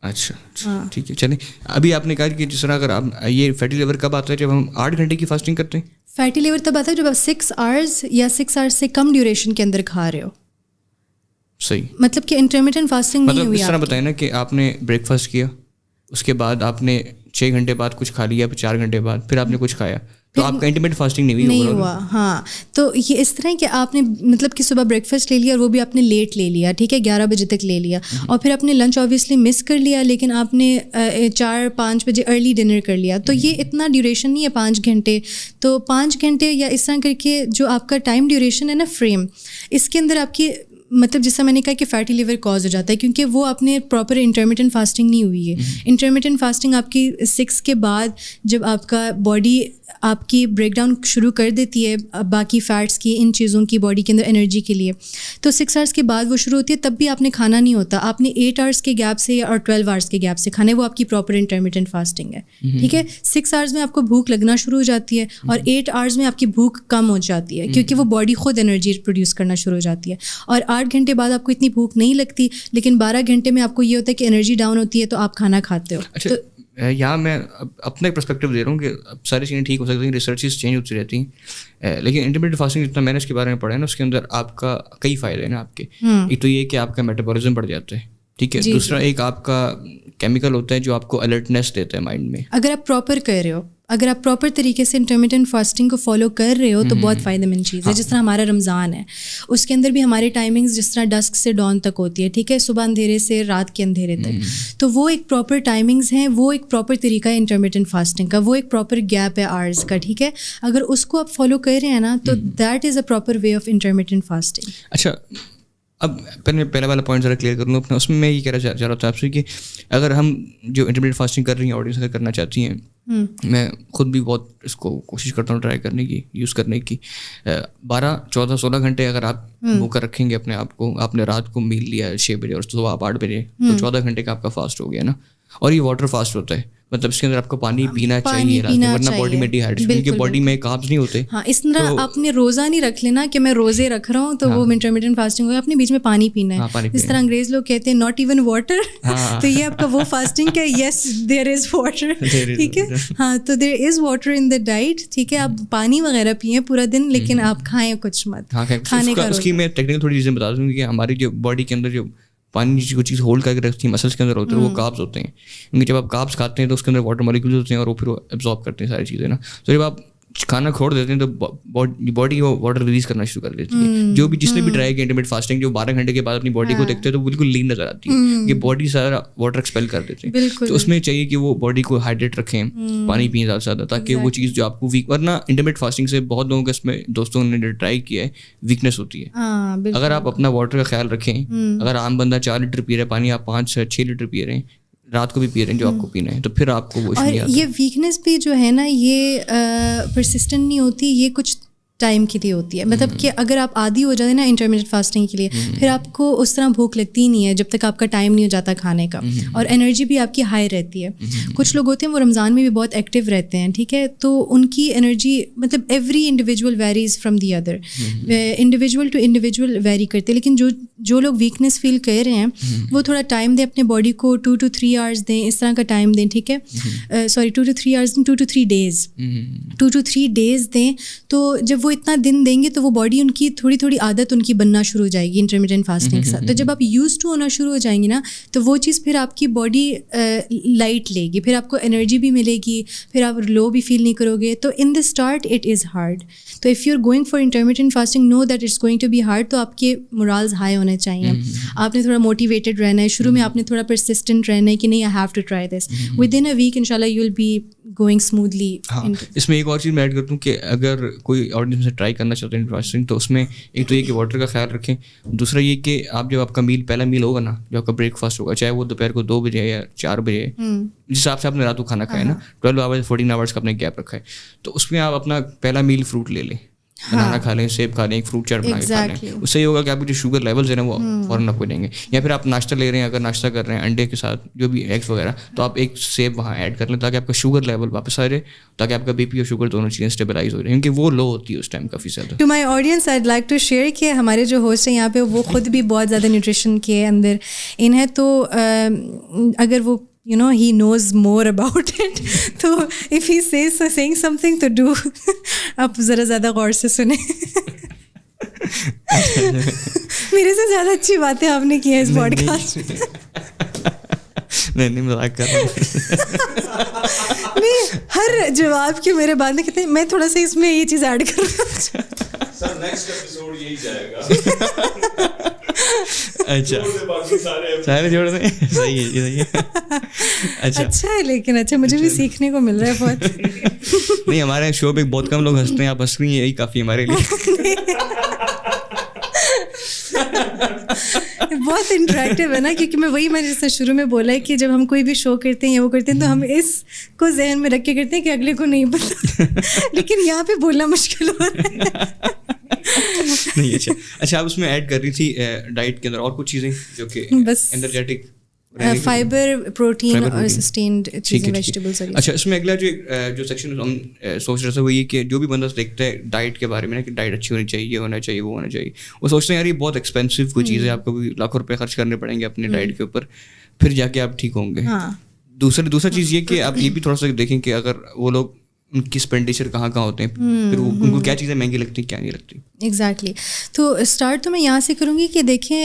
اچھا ٹھیک ہے. چلیں, ابھی آپ نے کہا کہ جس طرح اگر آپ یہ فیٹی لیور کب آتا ہے جب ہم 8 گھنٹے کی فاسٹنگ کرتے ہیں. فیٹی لیور تب آتا ہے جب آپ 6 آورز یا 6 آورز سے کم ڈیوریشن کے اندر کھا رہے ہو. صحیح, مطلب کہ انٹرمیٹنٹ فاسٹنگ نہیں ہوئی. اس طرح بتائیں نا کہ آپ نے بریک فاسٹ کیا, اس کے بعد آپ نے 6 گھنٹے بعد کچھ کھا لیا, 4 گھنٹے بعد پھر آپ نے کچھ کھایا, تو آپ کا انٹرمیڈیٹ فاسٹنگ نہیں ہوا. ہاں, تو یہ اس طرح کہ آپ نے مطلب کہ صبح بریک فاسٹ لے لیا اور وہ بھی آپ نے لیٹ لے لیا, ٹھیک ہے, 11 بجے تک لے لیا, اور پھر آپ نے لنچ آبویسلی مس کر لیا, لیکن آپ نے 4-5 بجے ارلی ڈنر کر لیا. تو یہ اتنا ڈیوریشن نہیں ہے 5 گھنٹے, تو 5 گھنٹے یا اس طرح کر کے جو آپ کا ٹائم ڈیوریشن ہے نا فریم, اس کے اندر آپ کی مطلب جیسا میں نے کہا کہ فیٹی لیور کاز ہو جاتا ہے, کیونکہ وہ آپ نے پراپر انٹرمیٹنٹ فاسٹنگ نہیں ہوئی ہے. انٹرمیٹنٹ فاسٹنگ آپ کی 6 کے بعد جب آپ کا باڈی آپ کی بریک ڈاؤن شروع کر دیتی ہے باقی فیٹس کی, ان چیزوں کی باڈی کے اندر انرجی کے لیے, تو 6 آورس کے بعد وہ شروع ہوتی ہے, تب بھی آپ نے کھانا نہیں ہوتا, آپ نے 8 آورس کے گیپ سے اور 12 آورس کے گیپ سے کھانا ہے, وہ آپ کی پراپر انٹرمیٹنٹ فاسٹنگ ہے. ٹھیک ہے, 6 آورس میں آپ کو بھوک لگنا شروع ہو جاتی ہے, اور 8 آورس میں آپ کی بھوک کم ہو جاتی ہے, کیونکہ وہ باڈی خود انرجی پروڈیوس کرنا شروع ہو جاتی ہے, اور 8 گھنٹے بعد آپ کو اتنی بھوک نہیں لگتی, لیکن 12 گھنٹے میں آپ کو یہ ہوتا ہے کہ انرجی ڈاؤن ہوتی ہے, تو آپ کھانا کھاتے ہو. اچھا, یہاں میں اپنا ایک پرسپیکٹیو دے رہا ہوں کہ ساری چیزیں ٹھیک ہو سکتی ہیں, ریسرچز چینج ہوتی رہتی ہیں, لیکن انٹرمیڈیٹ فاسٹنگ جتنا میں نے اس کے بارے میں پڑھا ہے نا, اس کے اندر آپ کا کئی فائدے ہیں نا آپ کے. ایک تو یہ کہ آپ کا میٹابولزم بڑھ جاتا ہے, ٹھیک ہے. دوسرا ایک آپ کا کیمیکل ہوتا ہے جو آپ کو الرٹنیس دیتا ہے مائنڈ میں, اگر آپ پراپر کر رہے ہو, اگر آپ پراپر طریقے سے انٹرمیٹنٹ فاسٹنگ کو فالو کر رہے ہو تو بہت فائدہ مند چیز ہے. جس طرح ہمارا رمضان ہے, اس کے اندر بھی ہمارے ٹائمنگز جس طرح ڈسک سے ڈان تک ہوتی ہے, ٹھیک ہے, صبح اندھیرے سے رات کے اندھیرے تک, تو وہ ایک پراپر ٹائمنگز ہیں, وہ ایک پراپر طریقہ ہے انٹرمیٹنٹ فاسٹنگ کا, وہ ایک پراپر گیپ ہے آورز کا, ٹھیک ہے. اگر اس کو آپ فالو کر رہے ہیں نا, تو that is a proper way of intermittent fasting. اچھا, اب پہلا والا پوائنٹ ذرا کلیئر کر لوں اپنا. اس میں یہ کہنا چاہ رہا تھا آپ سے کہ اگر ہم جو انٹرمیڈیٹ فاسٹنگ کر رہی ہیں آڈینس اگر کرنا چاہتی ہیں, میں خود بھی بہت اس کو کوشش کرتا ہوں ٹرائی کرنے کی, یوز کرنے کی. 12, 14, 16 گھنٹے اگر آپ بھوکا رکھیں گے اپنے آپ کو, آپ نے رات کو میل لیا 6 بجے اور صبح آپ 8 بجے, تو 14 گھنٹے کا آپ کا فاسٹ ہو گیا نا. اور یہ واٹر فاسٹ ہوتا ہے, مطلب اس کے اندر آپ کو پانی پینا چاہیے, ورنہ باڈی میں ڈی ہائیڈریشن, کیونکہ باڈی میں کاربز نہیں ہوتے. ہاں, اس طرح آپ نے روزہ نہیں رکھ لینا کہ میں روزے رکھ رہا ہوں تو وہ انٹرمیٹنٹ فاسٹنگ ہوگا, اپنے بیچ میں پانی پینا ہے. اس طرح انگریز لوگ کہتے ہیں ناٹ ایون واٹر, تو یہ آپ کا وہ فاسٹنگ ہے. یس دیر از واٹر, ٹھیک ہے, ہاں, تو دیر از واٹر ان دا ڈائٹ, ٹھیک ہے. آپ پانی وغیرہ پئیں پورا دن, لیکن آپ کھائیں کچھ مت. کھانے کا اس کی میں ٹیکنیکل تھوڑی چیزیں بتا دوں کہ ہماری جو باڈی کے اندر جو پانی جو چیز ہولڈ کر کے رکھتی ہے مسلس کے اندر ہوتے ہیں, وہ کاربز ہوتے ہیں. کیونکہ جب آپ کاربز کھاتے ہیں تو اس کے اندر واٹر مالیکولز ہوتے ہیں اور وہ پھر ایبزارب کرتے ہیں ساری چیزیں نا. تو جب آپ کھانا چھوڑ دیتے ہیں تو باڈی وہ واٹر ریلیز کرنا شروع کر دیتی ہے. جو بھی جس نے بھی ٹرائی کیا انٹرمیڈیٹ فاسٹنگ, جو 12 گھنٹے کے بعد اپنی باڈی کو دیکھتے ہیں تو بالکل لین نظر آتی ہے, کہ باڈی سارا واٹر ایکسپیل کر دیتے ہیں. تو اس میں چاہیے کہ وہ باڈی کو ہائیڈریٹ رکھیں, پانی پئیں زیادہ سے زیادہ, تاکہ وہ چیز جو آپ کو ویک, ورنہ انٹرمیڈیٹ فاسٹنگ سے بہت لوگوں کا اس میں دوستوں نے جو ٹرائی کیا ہے ویکنیس ہوتی ہے. اگر آپ اپنا واٹر کا خیال رکھیں, اگر عام بندہ 4 لیٹر پی رہا ہے پانی, آپ 5 سے 6 لیٹر پی رہے ہیں, رات کو بھی پی رہے ہیں جو آپ کو پینا ہے, تو پھر آپ کو وہ اور یہ ویکنیس بھی جو ہے نا, یہ پرسسٹنٹ نہیں ہوتی, یہ کچھ ٹائم کے لیے ہوتی ہے. مطلب کہ اگر آپ عادی ہو جاتے ہیں نا انٹرمیڈیٹ فاسٹنگ کے لیے, پھر آپ کو اس طرح بھوک لگتی نہیں ہے جب تک آپ کا ٹائم نہیں ہو جاتا کھانے کا, اور انرجی بھی آپ کی ہائی رہتی ہے. کچھ لوگ ہوتے ہیں وہ رمضان میں بھی بہت ایکٹیو رہتے ہیں, ٹھیک ہے, تو ان کی انرجی مطلب every individual varies from the other, individual to individual vary کرتے ہیں. لیکن جو لوگ ویکنیس فیل کر رہے ہیں وہ تھوڑا ٹائم دیں اپنے باڈی کو, 2 to 3 hours دیں, اس طرح کا ٹائم دیں, ٹھیک ہے, 2 to 3 hours دیں, 2 to 3 days 2 to 3 days دیں. تو جب وہ اتنا دن دیں گے تو وہ باڈی ان کی تھوڑی تھوڑی عادت ان کی بننا شروع ہو جائے گی انٹرمیڈیٹ فاسٹنگ کے ساتھ. تو جب آپ یوز ٹو ہونا شروع ہو جائیں گے نا تو وہ چیز پھر آپ کی باڈی لائٹ لے گی, پھر آپ کو انرجی بھی ملے گی, پھر آپ لو بھی فیل نہیں کرو گے. تو in the start it is hard. تو if you are going for intermittent fasting know that it's going to be hard. تو آپ کے مورالز ہائی ہونے چاہیے, آپ نے تھوڑا موٹیویٹیڈ رہنا ہے شروع میں, آپ نے تھوڑا پرسسٹنٹ رہنا ہے کہ نہیں I have to try this. Within a week ان شاء اللہ you will be going smoothly. ہاں, اس میں ایک اور چیز میں ایڈ کرتا ہوں کہ اگر کوئی آڈینس سے ٹرائی کرنا چاہتے ہیں فاسٹنگ تو اس میں ایک تو یہ کہ واٹر کا خیال رکھیں, دوسرا یہ کہ آپ جب آپ کا پہلا میل ہوگا نا, جو آپ کا بریک فاسٹ ہوگا, چاہے وہ دوپہر کو 2 بجے یا 4 بجے, جس حساب سے آپ نے رات کو کھانا کھایا نا, 12 hours 14 hours کا آپ نے گیپ رکھا ہے, تو اس میں آپ اپنا پہلا میل فروٹ لے لیں, بنانا کھا لیں, سیب کھا لیں, ایک فروٹ چاٹ بنا کے کھا لیں. اس سے یہ ہوگا کہ آپ کے جو شوگر لیولز ہیں نا وہ فوراً آپ کو دیں گے. یا پھر آپ ناشتہ لے رہے ہیں, اگر ناشتہ کر رہے ہیں انڈے کے ساتھ جو بھی ایگس وغیرہ, تو آپ ایک سیب وہاں ایڈ کر لیں تاکہ آپ کا شوگر لیول واپس آ جائے, تاکہ آپ کا بی پی اور شوگر دونوں چیزیں اسٹیبلائز ہو جائیں, کیونکہ وہ لو ہوتی ہے اس ٹائم کافی زیادہ. To my audience I like to share کہ ہمارے جو ہوسٹ ہیں یہاں پہ وہ خود بھی بہت زیادہ نیوٹریشن کے اندر ان ہے, تو اگر وہ he knows more about it, تو if he says saying something تو do آپ ذرا زیادہ غور سے سنیں. میرے سے زیادہ اچھی باتیں آپ نے کی ہیں اس پوڈ کاسٹ میں. نہیں مذاق کر رہا ہوں. نہیں, ہر جواب کے میرے بعد میں کہتے ہیں میں تھوڑا سا اس میں یہ چیز ایڈ کر رہا ہوں. سر نیکسٹ ایپیسوڈ یہی جائے گا. اچھا سارے جوڑ دیں, صحیح ہے. اچھا ہے, لیکن اچھا مجھے بھی سیکھنے کو مل رہا ہے بہت. نہیں, ہمارے شو پہ بہت کم لوگ ہنستے ہیں, آپ ہنس رہی ہیں, یہی کافی ہمارے لیے. بہت انٹریکٹیو ہے نا, کیونکہ میں نے جیسے شروع میں بولا ہے کہ جب ہم کوئی بھی شو کرتے ہیں یا وہ کرتے ہیں تو ہم اس کو ذہن میں رکھ کے کرتے ہیں کہ اگلے کو نہیں پتا, لیکن یہاں پہ بولنا مشکل ہو رہا ہے. نہیں اچھا آپ اس میں ایڈ کر رہی تھی ڈائٹ کے اندر اور کچھ چیزیں جو کہ بس انرجیٹک, فائبر, پروٹین اور سسٹینڈ چیزیں, ویجیٹیبلس. اچھا, اس میں اگلا جو سیکشن ہم سوچ رہے تھے وہ یہ کہ جو بھی بندہ دیکھتا ہے ڈائٹ کے بارے میں نا کہ ڈائٹ اچھی ہونی چاہیے, یہ ہونا چاہیے, وہ ہونا چاہیے, وہ سوچتے ہیں یار یہ بہت ایکسپینسو کوئی چیز ہے, آپ کو بھی لاکھوں روپے خرچ کرنے پڑیں گے اپنے ڈائٹ کے اوپر, پھر جا کے آپ ٹھیک ہوں گے. دوسرا چیز یہ کہ آپ یہ بھی تھوڑا سا دیکھیں کہ اگر وہ لوگ ان کی اسپینڈیچر کہاں ہوتے ہیں, پھر ان کو کیا چیزیں مہنگی لگتی ہیں, کیا نہیں لگتی. ایگزیکٹلی. تو اسٹارٹ تو میں یہاں سے کروں گی کہ دیکھیں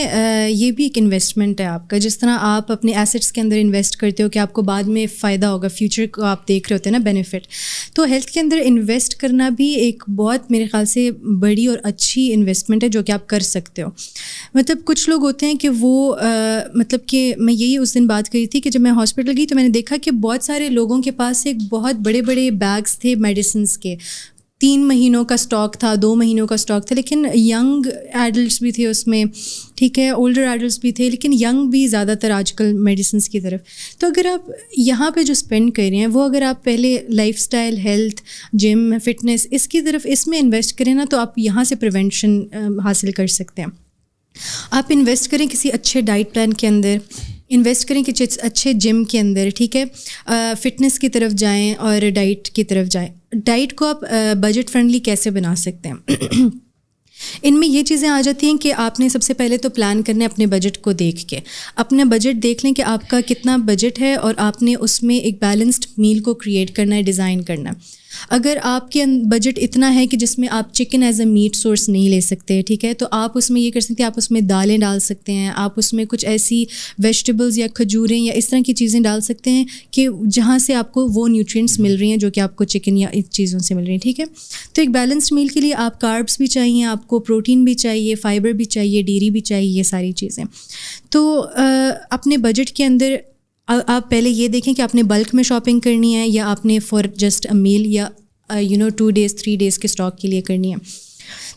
یہ بھی ایک انویسٹمنٹ ہے آپ کا, جس طرح آپ اپنے ایسیٹس کے اندر انویسٹ کرتے ہو کہ آپ کو بعد میں فائدہ ہوگا, فیوچر کو آپ دیکھ رہے ہوتے ہیں نا بینیفٹ. تو ہیلتھ کے اندر انویسٹ کرنا بھی ایک بہت میرے خیال سے بڑی اور اچھی انویسٹمنٹ ہے جو کہ آپ کر سکتے ہو. مطلب کچھ لوگ ہوتے ہیں کہ وہ مطلب کہ میں یہی اس دن بات کری تھی کہ جب میں ہاسپٹل گئی تو میں نے دیکھا کہ بہت سارے لوگوں کے پاس ایک بہت بڑے بڑے بیگس تھے میڈیسنس کے, 3 مہینوں کا اسٹاک تھا, 2 مہینوں کا اسٹاک تھا, لیکن ینگ ایڈلٹس بھی تھے اس میں, ٹھیک ہے, اولڈر ایڈلٹس بھی تھے, لیکن ینگ بھی زیادہ تر آج کل میڈیسنس کی طرف. تو اگر آپ یہاں پہ جو اسپینڈ کر رہے ہیں وہ اگر آپ پہلے لائف اسٹائل, ہیلتھ, جم, فٹنس اس کی طرف اس میں انویسٹ کریں نا تو آپ یہاں سے پریونشن حاصل کر سکتے ہیں. آپ انویسٹ کریں کسی اچھے ڈائٹ پلان کے اندر, انویسٹ کریں کہ اچھے جم کے اندر, ٹھیک ہے, فٹنس کی طرف جائیں اور ڈائٹ کی طرف جائیں. ڈائٹ کو آپ بجٹ فرینڈلی کیسے بنا سکتے ہیں, ان میں یہ چیزیں آ جاتی ہیں کہ آپ نے سب سے پہلے تو پلان کرنا ہے اپنے بجٹ کو دیکھ کے. اپنا بجٹ دیکھ لیں کہ آپ کا کتنا بجٹ ہے اور آپ نے اس میں ایک بیلنسڈ میل کو کریٹ کرنا ہے, ڈیزائن کرنا ہے. اگر آپ کے بجٹ اتنا ہے کہ جس میں آپ chicken as a meat source نہیں لے سکتے, ٹھیک ہے, تو آپ اس میں یہ کر سکتے ہیں, آپ اس میں دالیں ڈال سکتے ہیں, آپ اس میں کچھ ایسی ویجیٹیبلز یا کھجوریں یا اس طرح کی چیزیں ڈال سکتے ہیں کہ جہاں سے آپ کو وہ نیوٹرینٹس مل رہی ہیں جو کہ آپ کو چکن یا ان چیزوں سے مل رہی ہیں, ٹھیک ہے. تو ایک بیلنسڈ میل کے لیے آپ کاربس بھی چاہیے, آپ کو پروٹین بھی چاہیے, فائبر بھی چاہیے, ڈیری بھی چاہیے, یہ ساری چیزیں. تو اپنے بجٹ کے اندر آپ پہلے یہ دیکھیں کہ آپ نے بلک میں شاپنگ کرنی ہے یا آپ نے فار جسٹ اے میل یا 2 days 3 days کے اسٹاک کے لیے کرنی ہے.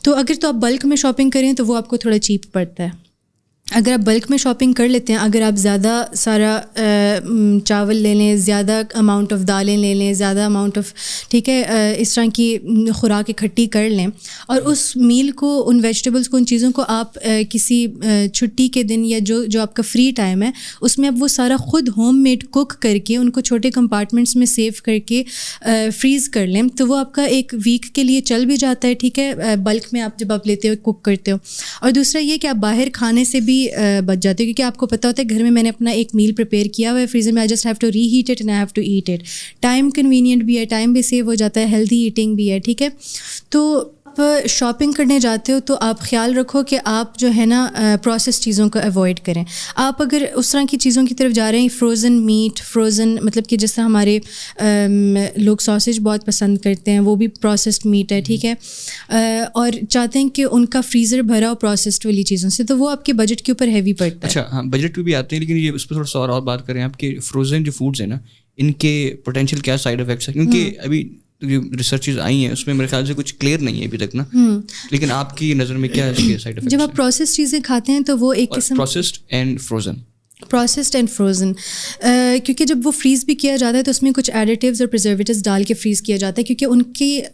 تو اگر تو آپ بلک میں شاپنگ کریں تو وہ آپ کو تھوڑا چیپ پڑتا ہے, اگر آپ بلک میں شاپنگ کر لیتے ہیں, اگر آپ زیادہ سارا چاول لے لیں, زیادہ اماؤنٹ آف دالیں لے لیں, زیادہ اماؤنٹ آف ٹھیک ہے اس طرح کی خوراک اکٹھی کر لیں, اور اس میل کو, ان ویجیٹیبلس کو, ان چیزوں کو آپ کسی چھٹی کے دن یا جو آپ کا فری ٹائم ہے اس میں آپ وہ سارا خود ہوم میڈ کوک کر کے ان کو چھوٹے کمپارٹمنٹس میں سیو کر کے فریز کر لیں, تو وہ آپ کا ایک ویک کے لیے چل بھی جاتا ہے. ٹھیک ہے, بلک میں آپ جب آپ لیتے ہو, کوک کرتے ہو. اور دوسرا یہ کہ آپ باہر کھانے سے بھی بچ جاتے ہو, کیونکہ آپ کو پتہ ہوتا ہے گھر میں نے اپنا ایک میل پریپیئر کیا ہوا ہے فریزر میں, I just have to reheat it and I have to eat it. Time convenient بھی ہے, ٹائم بھی سیو ہو جاتا ہے, ہیلدی ایٹنگ بھی ہے. ٹھیک ہے, تو آپ شاپنگ کرنے جاتے ہو تو آپ خیال رکھو کہ آپ جو ہے نا پروسیس چیزوں کو اوائڈ کریں. آپ اگر اس طرح کی چیزوں کی طرف جا رہے ہیں, فروزن میٹ, فروزن مطلب کہ جس طرح ہمارے لوگ ساسیج بہت پسند کرتے ہیں, وہ بھی پروسیسڈ میٹ ہے. ٹھیک ہے, اور چاہتے ہیں کہ ان کا فریزر بھرا ہو پروسیسڈ والی چیزوں سے, تو وہ آپ کے بجٹ کے اوپر ہیوی پڑتا ہے. اچھا ہاں, بجٹ پہ بھی آتے ہیں, لیکن یہ اس پہ تھوڑا سا اور بات کریں. آپ کے فروزن جو فوڈز ہیں نا, ان کے پوٹینشیل کیا سائڈ افیکٹس ہیں؟ کیونکہ ابھی جو ریسرچز آئی ہیں اس میں میرے خیال سے کچھ کلیئر نہیں ہے ابھی تک نا, لیکن آپ کی نظر میں کیا ہے اس کے سائڈ افیکٹس؟ جب آپ پروسیس چیزیں کھاتے ہیں تو وہ ایک قسم پروسیسڈ اینڈ فروزن, کیونکہ جب وہ فریز بھی کیا جاتا ہے تو اس میں کچھ ایڈیٹیوز اور پریزرویٹیوز ڈال کے فریز کیا جاتا ہے, کیونکہ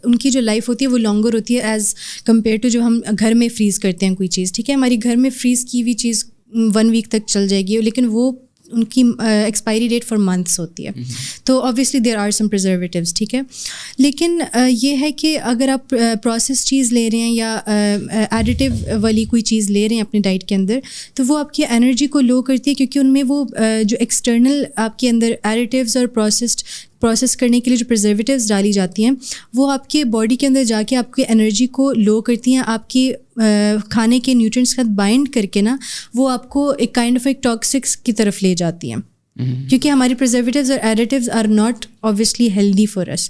ان کی جو لائف ہوتی ہے وہ لانگر ہوتی ہے ایز کمپیئر ٹو جو ہم گھر میں فریز کرتے ہیں کوئی چیز. ٹھیک ہے, ہماری گھر میں فریز کی ہوئی چیز 1 ویک تک چل جائے گی, لیکن وہ ان کی ایکسپائری ڈیٹ فار منتھس ہوتی ہے, تو آبویسلی دیر آر سم پریزرویٹیوز. ٹھیک ہے, لیکن یہ ہے کہ اگر آپ پروسیس چیز لے رہے ہیں یا ایڈیٹیو والی کوئی چیز لے رہے ہیں اپنی ڈائٹ کے اندر, تو وہ آپ کی انرجی کو لو کرتی ہے, کیونکہ ان میں وہ جو ایکسٹرنل آپ کے اندر ایڈیٹیوز اور پروسیس کرنے کے لیے جو پریزرویٹیوز ڈالی جاتی ہیں وہ آپ کے باڈی کے اندر جا کے آپ کی انرجی کو لو کرتی ہیں, آپ کی کھانے کے نیوٹرینٹس کے ساتھ بائنڈ کر کے نا وہ آپ کو ایک کائنڈ آف ایک ٹاکسکس کی طرف لے جاتی ہیں, کیونکہ ہماری پریزرویٹیوز اور additives are not obviously healthy for us.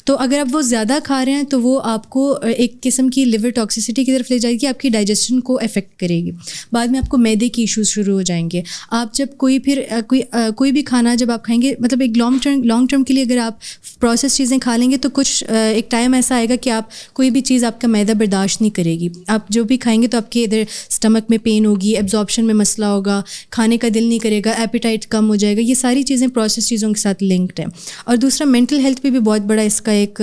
تو اگر آپ وہ زیادہ کھا رہے ہیں تو وہ آپ کو ایک قسم کی لیور ٹاکسیسٹی کی طرف لے جائے گی, آپ کی ڈائجیشن کو افیکٹ کرے گی, بعد میں آپ کو میدے کی ایشوز شروع ہو جائیں گے. آپ جب کوئی بھی کھانا جب آپ کھائیں گے, مطلب ایک لانگ ٹرم کے لیے اگر آپ پروسیس چیزیں کھا لیں گے تو کچھ ایک ٹائم ایسا آئے گا کہ آپ کوئی بھی چیز آپ کا میدا برداشت نہیں کرے گی. آپ جو بھی کھائیں گے تو آپ کے ادھر اسٹمک میں پین ہوگی, ایبزارپشن میں مسئلہ ہوگا, کھانے کا دل نہیں کرے گا, ایپیٹائٹ کم ہو جائے گا. یہ ساری چیزیں پروسیس چیزوں کے ساتھ لنکڈ ہیں. اور دوسرا مینٹل ہیلتھ پہ بھی بہت بڑا اس کا ایک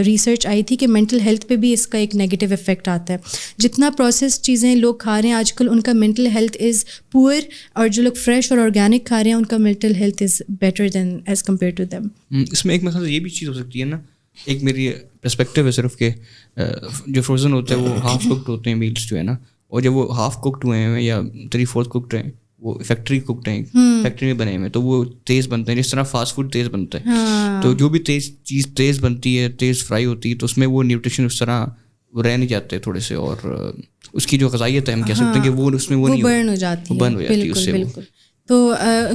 ریسرچ آئی تھی کہ مینٹل ہیلتھ پہ بھی اس کا ایک نیگیٹو افیکٹ آتا ہے. جتنا پروسیس چیزیں لوگ کھا رہے ہیں آج کل ان کا مینٹل ہیلتھ از پور, اور جو لوگ فریش اور آرگینک کھا رہے ہیں ان کا mental health is better than as compare to them. اس میں ایک مثلا یہ بھی چیز ہو سکتی ہے نا, ایک میری پرسپیکٹیو ہے صرف کہ جو فروزن ہوتا ہے وہ ہاف کوکڈ ہوتے ہیں میلس جو ہے نا, اور جب وہ ہاف کوکڈ ہوئے ہیں یا 3/4 کوکڈ ہیں, وہ فیکٹری کوکڈ ہیں, فیکٹری میں بنے ہوئے ہیں, تو وہ تیز بنتے ہیں جس طرح فاسٹ فوڈ تیز بنتا ہے. تو جو بھی چیز تیز بنتی ہے, تیز فرائی ہوتی ہے, تو اس میں وہ نیوٹریشن اس طرح وہ رہ نہیں جاتے تھوڑے سے, اور اس کی جو غذائیت ہے ہم کہہ سکتے ہیں کہ وہ اس میں وہ نہیں برن ہو جاتی ہے. بالکل. تو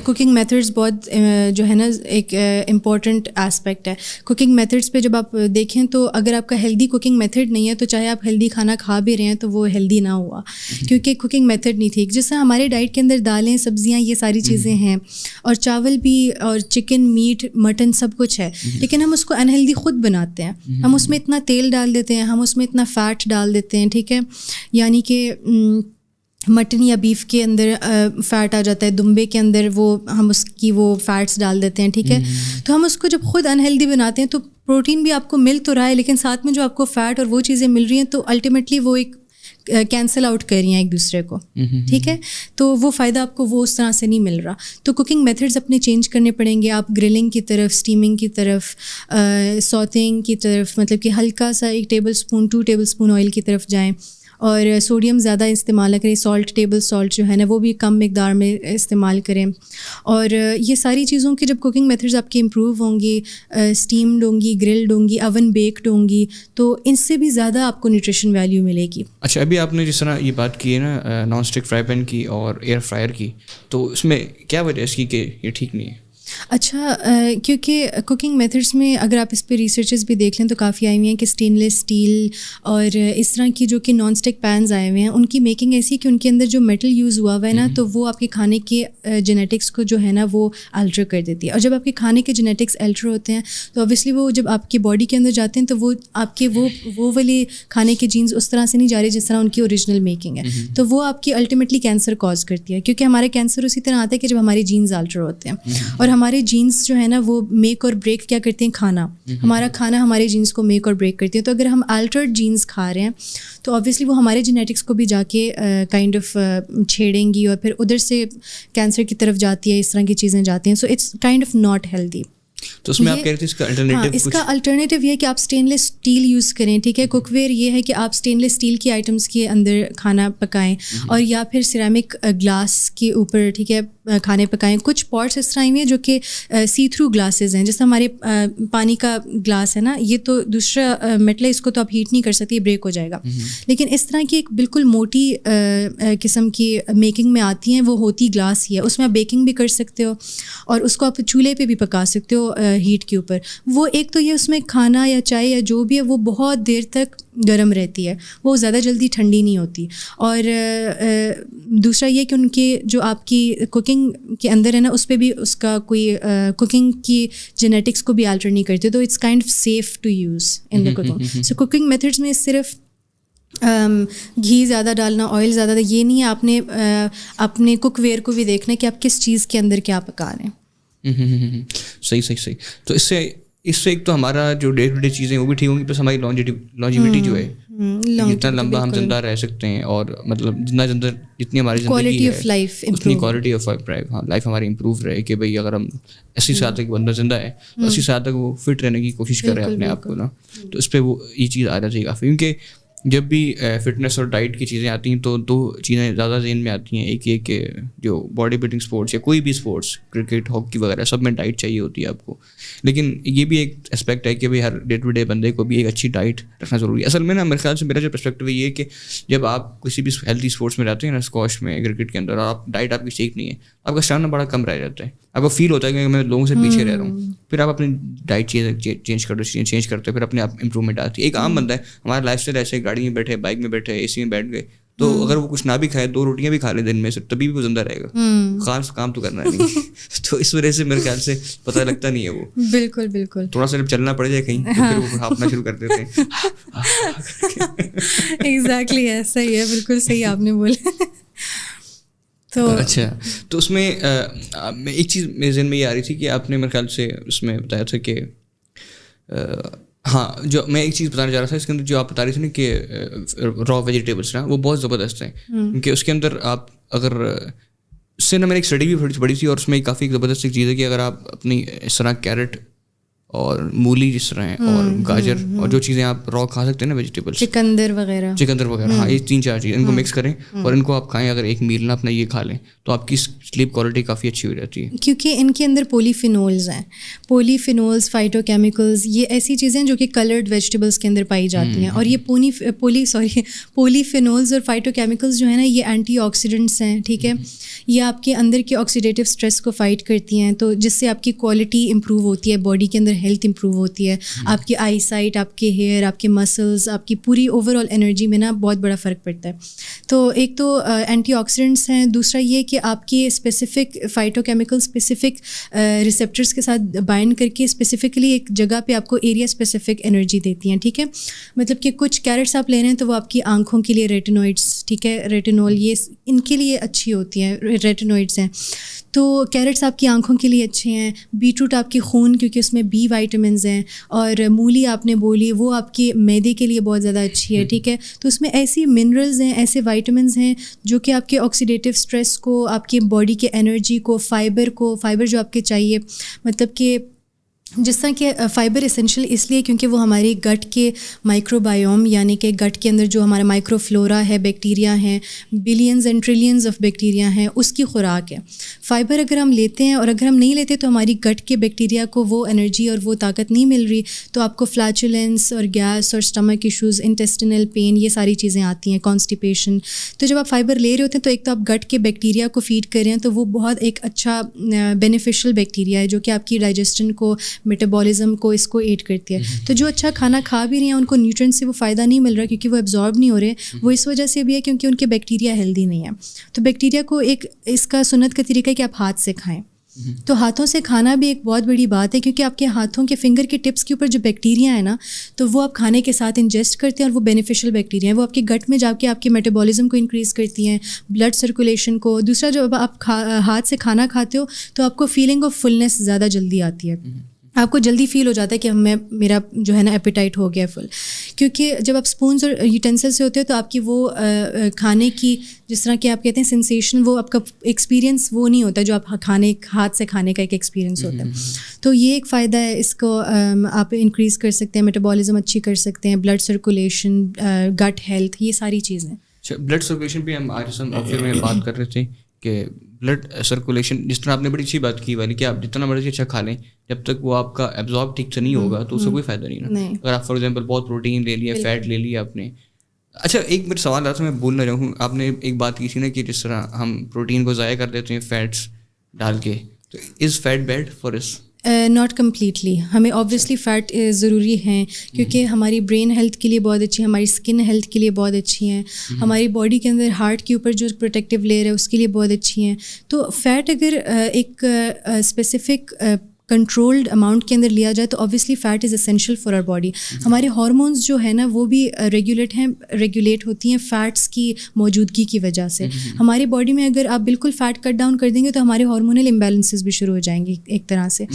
کوکنگ میتھڈز بہت جو ہے نا ایک امپورٹنٹ اسپیکٹ ہے. کوکنگ میتھڈس پہ جب آپ دیکھیں تو اگر آپ کا ہیلدی کوکنگ میتھڈ نہیں ہے تو چاہے آپ ہیلدی کھانا کھا بھی رہے ہیں تو وہ ہیلدی نہ ہوا, کیونکہ کوکنگ میتھڈ نہیں تھی. جس طرح ہمارے ڈائٹ کے اندر دالیں, سبزیاں, یہ ساری چیزیں ہیں, اور چاول بھی, اور چکن, میٹ, مٹن, سب کچھ ہے, لیکن ہم اس کو انہیلدی خود بناتے ہیں. ہم اس میں اتنا تیل ڈال دیتے ہیں, ہم اس میں اتنا فیٹ ڈال دیتے ہیں. ٹھیک ہے, یعنی کہ مٹن یا بیف کے اندر فیٹ آ جاتا ہے, دمبے کے اندر وہ ہم اس کی وہ فیٹس ڈال دیتے ہیں. ٹھیک ہے, تو ہم اس کو جب خود انہیلدی بناتے ہیں تو پروٹین بھی آپ کو مل تو رہا ہے, لیکن ساتھ میں جو آپ کو فیٹ اور وہ چیزیں مل رہی ہیں تو الٹیمیٹلی وہ ایک کینسل آؤٹ کر رہی ہیں ایک دوسرے کو. ٹھیک ہے, تو وہ فائدہ آپ کو وہ اس طرح سے نہیں مل رہا. تو کوکنگ میتھڈز اپنے چینج کرنے پڑیں گے. آپ گرلنگ کی طرف, اسٹیمنگ کی طرف, سوتنگ کی طرف, مطلب کہ ہلکا سا 1 table spoon 2 table spoon oil کی طرف جائیں, اور سوڈیم زیادہ استعمال نہ کریں. سالٹ, ٹیبل سالٹ جو ہے نا وہ بھی کم مقدار میں استعمال کریں. اور یہ ساری چیزوں کے جب کوکنگ میتھڈز آپ کی امپروو ہوں گی, اسٹیمڈ ہوں گی, گرلڈ ہوں گی, اوون بیکڈ ہوں گی, تو ان سے بھی زیادہ آپ کو نیوٹریشن ویلیو ملے گی. اچھا, ابھی آپ نے جس طرح یہ بات کی ہے نا نان اسٹک فرائی پین کی اور ایئر فرائر کی, تو اس میں کیا وجہ ہے اس کی کہ یہ ٹھیک نہیں ہے؟ اچھا کیونکہ کوکنگ میتھڈس میں اگر آپ اس پہ ریسرچز بھی دیکھ لیں تو کافی آئی ہوئی ہیں کہ اسٹین لیس اسٹیل اور اس طرح کی جو کہ نان اسٹک پینز آئے ہوئے ہیں ان کی میکنگ ایسی ہے کہ ان کے اندر جو میٹل یوز ہوا ہوا ہے نا تو وہ آپ کے کھانے کے جینیٹکس کو جو ہے نا وہ الٹر کر دیتی ہے. اور جب آپ کے کھانے کے جینیٹکس الٹر ہوتے ہیں تو اوبیسلی وہ جب آپ کی باڈی کے اندر جاتے ہیں تو وہ آپ کے وہ والے کھانے کے جینز اس طرح سے نہیں جا رہے جس طرح ان کی اوریجنل میکنگ ہے. تو وہ آپ کی الٹیمیٹلی کینسر کاز کرتی ہے, کیونکہ ہمارا کینسر اسی طرح آتا ہے کہ جب ہمارے جینز الٹر ہوتے ہیں. اور ہمارے جینس جو ہے نا وہ میک اور بریک کیا کرتے ہیں, کھانا. ہمارا کھانا ہمارے جینس کو میک اور بریک کرتی ہے. تو اگر ہم الٹرڈ جینس کھا رہے ہیں تو اوبیسلی وہ ہمارے جینیٹکس کو بھی جا کے کائنڈ آف چھیڑیں گی اور پھر ادھر سے کینسر کی طرف جاتی ہے, اس طرح کی چیزیں جاتی ہیں. So it's kind of not healthy. تو اس میں آپ کہہ رہے تھے اس کا الٹرنیٹیو اس کا الٹرنیٹیو یہ ہے کہ آپ اسٹین لیس اسٹیل یوز کریں. ٹھیک ہے, کوک ویئر یہ ہے کہ آپ اسٹین لیس اسٹیل کی آئٹمس کے اندر کھانا پکائیں اور یا پھر سیرامک گلاس کے اوپر ٹھیک ہے کھانے پکائیں. کچھ پاٹس اس طرح ہوئی ہیں جو کہ سی تھرو گلاسز ہیں, جیسے ہمارے پانی کا گلاس ہے نا, یہ تو دوسرا میٹل ہے, اس کو تو آپ ہیٹ نہیں کر سکتے, یہ بریک ہو جائے گا. لیکن اس طرح کی ایک بالکل موٹی قسم کی میکنگ میں آتی ہیں, وہ ہوتی گلاس ہی ہے. اس میں آپ بیکنگ بھی کر سکتے ہو اور اس کو آپ چولہے پہ بھی پکا سکتے ہو ہیٹ کے اوپر. وہ ایک تو یہ اس میں کھانا یا چائے یا جو بھی ہے وہ بہت دیر تک گرم رہتی ہے, وہ زیادہ جلدی ٹھنڈی نہیں ہوتی. اور دوسرا یہ کہ ان کے جو آپ کی کوکنگ کے اندر ہے نا اس پہ بھی اس کا کوئی کوکنگ کی جینیٹکس کو بھی الٹر نہیں کرتے. تو it's kind of safe to use in the cooking. So cooking methods میں صرف گھی زیادہ ڈالنا, آئل زیادہ, یہ نہیں ہے. آپ نے اپنے کوک ویئر کو بھی دیکھنا ہے کہ آپ کس چیز کے اندر کیا پکا رہے ہیں. صحیح. تو اس سے ایک تو ہمارا جو ڈے ٹو ڈے چیزیں وہ بھی ٹھیک ہوں گی, پلس ہماری لانجیوٹی جو ہے, جتنا لمبا ہم زندہ رہ سکتے ہیں اور مطلب جتنی ہماری زندگی ہے اتنی کوالٹی آف لائف ہماری امپروو رہے. کہ بھائی اگر ہم 80 سال تک بندہ زندہ ہے تو 80 سال تک وہ فٹ رہنے کی کوشش کر رہے ہیں اپنے آپ کو نا. تو اس پہ وہ یہ چیز آ جاتی ہے کافی, کیونکہ جب بھی فٹنس اور ڈائٹ کی چیزیں آتی ہیں تو دو چیزیں زیادہ ذہن میں آتی ہیں. ایک یہ کہ جو باڈی بلڈنگ اسپورٹس یا کوئی بھی اسپورٹس, کرکٹ, ہاکی وغیرہ, سب میں ڈائٹ چاہیے ہوتی ہے آپ کو. لیکن یہ بھی ایک اسپیکٹ ہے کہ بھائی ہر ڈے ٹو ڈے بندے کو بھی ایک اچھی ڈائٹ رکھنا ضروری ہے. اصل میں نا میرے خیال سے میرا جو پرسپیکٹو یہ ہے کہ جب آپ کسی بھی ہیلتھی اسپورٹس میں جاتے ہیں نا, اسکواش میں, کرکٹ کے اندر, اور آپ ڈائٹ آپ کی ٹھیک نہیں ہے, آپ کا اسٹیمنا بڑا کم رہ جاتا ہے. آپ کو فیل ہوتا ہے کہ میں لوگوں سے پیچھے رہ رہا ہوں. پھر آپ اپنی ڈائٹ چینج کرتے پھر اپنے آپ امپروومنٹ آتی ہے. ایک عام بندہ ہے, ہمارا لائف اسٹائل ایسے گاڑی میں بیٹھے, بائک میں بیٹھے, اے سی میں بیٹھ گئے, تو اگر وہ کچھ نہ بھی کھائے, 2 روٹیاں بھی کھا لیں دن میں سے, تبھی بھی وہ زندہ رہے گا. خاص کام تو کرنا نہیں. تو اس وجہ سے میرے خیال سے پتہ لگتا نہیں ہے وہ. بالکل تھوڑا سا جب چلنا پڑ جائے کہیں تو پھر وہ ہاپنا شروع کر دیتے ہیں. ایگزیکٹلی ایسا ہی ہے, بالکل صحیح آپ نے بولا. تو اچھا, تو اس میں ایک چیز میرے ذہن میں یہ آ رہی تھی کہ آپ نے میرے خیال سے اس میں بتایا تھا کہ ہاں, جو میں ایک چیز بتانا چاہ رہا تھا اس کے اندر, جو آپ بتا رہی تھی نا کہ را ویجیٹیبلس نا, وہ بہت زبردست ہیں. کیونکہ اس کے اندر آپ اگر اس سے نا میں نے ایک اسٹڈی بھی پڑھی تھی, اور اس میں کافی زبردست ایک چیز ہے کہ اگر آپ اپنی اس طرح کیرٹ اور مولی جس طرح ہیں اور گاجر اور جو چیزیں آپ را کھا سکتے ہیں نا ویجیٹیبلس, چکندر وغیرہ, ہاں, یہ 3-4 چیزیں ان کو مکس کریں اور ان کو آپ کھائیں. اگر ایک میل نا اپنا یہ کھا لیں تو آپ کی سلیپ کوالٹی کافی اچھی ہو جاتی ہے, کیونکہ ان کے اندر پولیفینولز ہیں. پولیفینولز, فائٹو کیمیکلز, یہ ایسی چیزیں جو کہ کلرڈ ویجیٹیبلس کے اندر پائی جاتی ہیں. اور یہ پولیفینولز اور فائٹو کیمیکلز جو ہیں نا, یہ اینٹی آکسیڈنٹس ہیں. ٹھیک ہے, یہ آپ کے اندر کے آکسیڈیٹیو اسٹریس کو فائٹ کرتی ہیں, تو جس سے آپ کی کوالٹی امپروو ہوتی ہے, باڈی کے اندر ہیلتھ امپروو ہوتی ہے, آپ کی آئی سائٹ, آپ کے ہیئر, آپ کے مسلز, آپ کی پوری اوور آل انرجی میں نا بہت بڑا فرق پڑتا ہے. تو ایک تو اینٹی آکسیڈنٹس ہیں, دوسرا یہ کہ آپ کے اسپیسیفک فائٹو کیمیکل اسپیسیفک ریسیپٹرس کے ساتھ بائنڈ کر کے اسپیسیفکلی ایک جگہ پہ آپ کو ایریا اسپیسیفک انرجی دیتی ہیں. ٹھیک ہے, مطلب کہ کچھ کیرٹس آپ لے رہے ہیں تو وہ آپ کی آنکھوں کے لیے ریٹینوئڈس, ٹھیک ہے, ریٹینول, یہ ان کے لیے اچھی ہوتی ہیں, ریٹینوئڈس ہیں. تو کیرٹس آپ کی آنکھوں کے لیے اچھے ہیں. بیٹروٹ آپ کے خون, کیونکہ اس میں بی وائٹامنز ہیں. اور مولی آپ نے بولی, وہ آپ کے معدے کے لیے بہت زیادہ اچھی ہے. ٹھیک ہے, تو اس میں ایسی منرلز ہیں, ایسے وائٹامنز ہیں جو کہ آپ کے آکسیڈیٹیو اسٹریس کو, آپ کی باڈی کے انرجی کو, فائبر جو آپ کے چاہیے, مطلب کہ جس طرح کہ فائبر اسینشیل اس لیے کیونکہ وہ ہماری گٹ کے مائکرو بایوم یعنی کہ گٹ کے اندر جو ہمارا مائکرو فلورا ہے، بیکٹیریا ہیں، billions and trillions of bacteria ہیں، اس کی خوراک ہے. فائبر اگر ہم لیتے ہیں اور اگر ہم نہیں لیتے تو ہماری گٹ کے بیکٹیریا کو وہ انرجی اور وہ طاقت نہیں مل رہی، تو آپ کو فلیچولینس اور گیس اور اسٹمک ایشوز، انٹیسٹینل پین، یہ ساری چیزیں آتی ہیں، کانسٹیپیشن. تو جب آپ فائبر لے رہے ہوتے ہیں تو ایک تو آپ گٹ کے بیکٹیریا کو فیڈ کر رہے ہیں، تو وہ بہت ایک اچھا بینیفیشیل بیکٹیریا ہے جو کہ آپ کی ڈائجسشن کو، میٹابولزم کو، اس کو ایڈ کرتی ہے. تو جو اچھا کھانا کھا بھی رہے ہیں ان کو نیوٹرینٹ سے وہ فائدہ نہیں مل رہا کیونکہ وہ ایبزارب نہیں ہو رہے. وہ اس وجہ سے بھی ہے کیونکہ ان کے بیکٹیریا ہیلدی نہیں ہے. تو بیکٹیریا کو ایک اس کا سنت کا طریقہ ہے کہ آپ ہاتھ سے کھائیں. تو ہاتھوں سے کھانا بھی ایک بہت بڑی بات ہے کیونکہ آپ کے ہاتھوں کے فنگر کے ٹپس کے اوپر جو بیکٹیریا ہے نا، تو وہ آپ کھانے کے ساتھ انجسٹ کرتے ہیں اور وہ بینیفیشیل بیکٹیریا ہیں. وہ آپ کے گٹ میں جا کے آپ کے میٹابولزم کو انکریز کرتی ہیں، بلڈ سرکولیشن کو. دوسرا جب آپ ہاتھ سے کھانا کھاتے ہو تو آپ کو فیلنگ آف فلنس زیادہ جلدی آتی ہے. آپ کو جلدی فیل ہو جاتا ہے کہ میرا جو ہے نا ایپیٹائٹ ہو گیا فل. کیونکہ جب آپ اسپونز اور یوٹینسل سے ہوتے ہو تو آپ کی وہ کھانے کی جس طرح کہ آپ کہتے ہیں سینسیشن، وہ آپ کا ایکسپیرینس وہ نہیں ہوتا جو آپ ہاتھ سے کھانے کا ایک ایکسپیرینس ہوتا ہے. تو یہ ایک فائدہ ہے، اس کو آپ انکریز کر سکتے ہیں، میٹابولزم اچھی کر سکتے ہیں، بلڈ سرکولیشن، گٹ ہیلتھ، یہ ساری چیزیں. بلڈ سرکولیشن بھی ہم آج آخر میں بات کر رہے تھے کہ بلڈ سرکولیشن جس طرح آپ نے بڑی اچھی بات کی والی کہ آپ جتنا مرضی اچھا کھا لیں جب تک وہ آپ کا ایبزارب ٹھیک سے نہیں ہوگا تو اس سے کوئی فائدہ نہیں نا. اگر آپ فار ایگزامپل بہت پروٹین لے لیا، فیٹ لے لیا آپ نے. اچھا ایک میرا سوال آتا ہے، میں بولنا چاہوں، آپ نے ایک بات کی تھی نا کہ جس طرح ہم پروٹین کو ضائع کر دیتے ہیں فیٹس ڈال کے، تو is fat bad for us? Not completely. ہمیں آبویسلی فیٹ ضروری ہیں کیونکہ ہماری برین ہیلتھ کے لیے بہت اچھی ہیں، ہماری اسکن ہیلتھ کے لیے بہت اچھی ہیں، ہماری باڈی کے اندر ہارٹ کے اوپر جو پروٹیکٹیو لیئر ہے اس کے لیے بہت اچھی ہیں. تو فیٹ اگر ایک اسپیسیفک کنٹرولڈ اماؤنٹ کے اندر لیا جائے تو obviously fat is essential for our body. ہمارے ہارمونز جو ہے نا وہ بھی ریگولیٹ ہوتی ہیں فیٹس کی موجودگی کی وجہ سے. ہماری باڈی میں اگر آپ بالکل فیٹ کٹ ڈاؤن کر دیں گے تو ہمارے ہارمونل امبیلنسز بھی شروع ہو جائیں گے ایک طرح سے.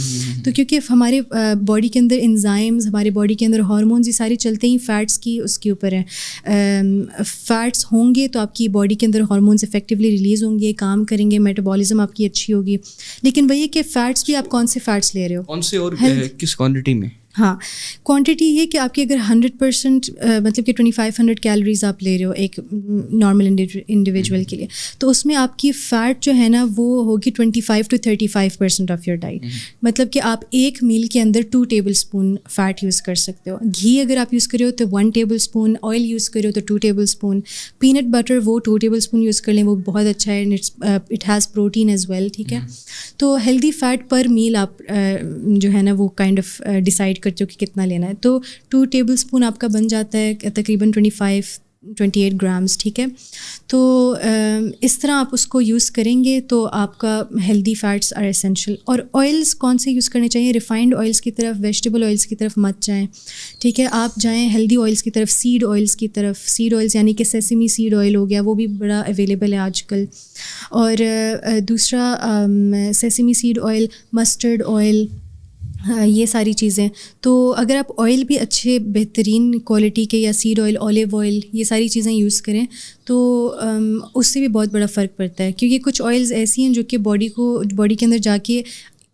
تو کیونکہ ہمارے باڈی کے اندر انزائمز، ہمارے باڈی کے اندر ہارمونز، یہ ساری چلتے ہی فیٹس کی اس کے اوپر ہیں. فیٹس ہوں گے تو آپ کی باڈی کے اندر ہارمونز افیکٹولی ریلیز ہوں گے، کام کریں گے، میٹابولزم آپ کی اچھی ہوگی. لیکن وہی کہ فیٹس بھی آپ کون سے فیٹس لے رہے ہو، کون سے اور کس کوانٹٹی میں. ہاں کوانٹٹی یہ کہ آپ کی اگر 100% مطلب کہ 2500 کیلوریز آپ لے رہے ہو ایک نارمل انڈیویجول کے لیے، تو اس میں آپ کی فیٹ جو ہے نا وہ ہوگی 25 to 35% آف یور ڈائٹ. مطلب کہ آپ ایک میل کے اندر 2 ٹیبل اسپون فیٹ یوز کر سکتے ہو. گھی اگر آپ یوز کر رہے ہو تو 1 ٹیبل اسپون، آئل یوز کر رہے ہو تو 2 ٹیبل اسپون، پینٹ بٹر وہ 2 ٹیبل اسپون یوز کر لیں، وہ بہت اچھا ہے، it has protein as well. ٹھیک ہے، تو ہیلدی فیٹ پر میل آپ جو ہے نا وہ کائنڈ آف ڈیسائڈ کرتے ہو کہ کتنا لینا ہے. تو 2 ٹیبل اسپون آپ کا بن جاتا ہے تقریباً 28 گرامز. ٹھیک ہے، تو اس طرح آپ اس کو یوز کریں گے تو آپ کا ہیلدی فیٹس آر اسینشیل. اور آئلس کون سے یوز کرنے چاہیے؟ ریفائنڈ آئلس کی طرف، ویجیٹیبل آئلس کی طرف مت جائیں. ٹھیک ہے، آپ جائیں ہیلدی آئلس کی طرف، سیڈ آئلس کی طرف. سیڈ آئلس یعنی کہ سیسمی سیڈ آئل ہو گیا، وہ بھی بڑا اویلیبل ہے آج کل. اور دوسرا sesame seed oil, mustard oil, یہ ساری چیزیں. تو اگر آپ آئل بھی اچھے بہترین کوالٹی کے یا سیڈ آئل، اولیو آئل، یہ ساری چیزیں یوز کریں تو اس سے بھی بہت بڑا فرق پڑتا ہے. کیونکہ کچھ آئلز ایسی ہیں جو کہ باڈی کے اندر جا کے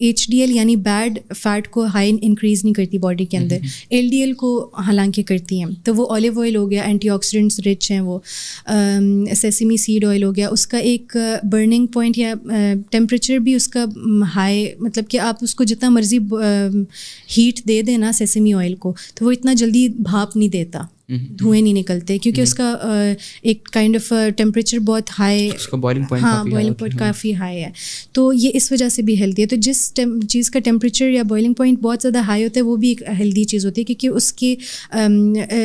HDL یعنی بیڈ فیٹ کو ہائی انکریز نہیں کرتی باڈی کے اندر، LDL کو حالانکہ کرتی ہیں. تو وہ اولیو آئل ہو گیا، اینٹی آکسیڈنٹس رچ ہیں. وہ سیسمی سیڈ آئل ہو گیا، اس کا ایک برننگ پوائنٹ یا ٹیمپریچر بھی اس کا ہائی، مطلب کہ آپ اس کو جتنا مرضی ہیٹ دے دیں نا سیسمی آئل کو تو وہ اتنا جلدی بھاپ نہیں دیتا، دھوئیں نہیں نکلتے، کیونکہ اس کا ایک کائنڈ آف ٹیمپریچر بہت ہائی، بوائلنگ پوائنٹ کافی ہائی ہے. تو یہ اس وجہ سے بھی ہیلدی ہے. تو جس چیز کا ٹیمپریچر یا بوائلنگ پوائنٹ بہت زیادہ ہائی ہوتا ہے وہ بھی ایک ہیلدی چیز ہوتی ہے کیونکہ اس کے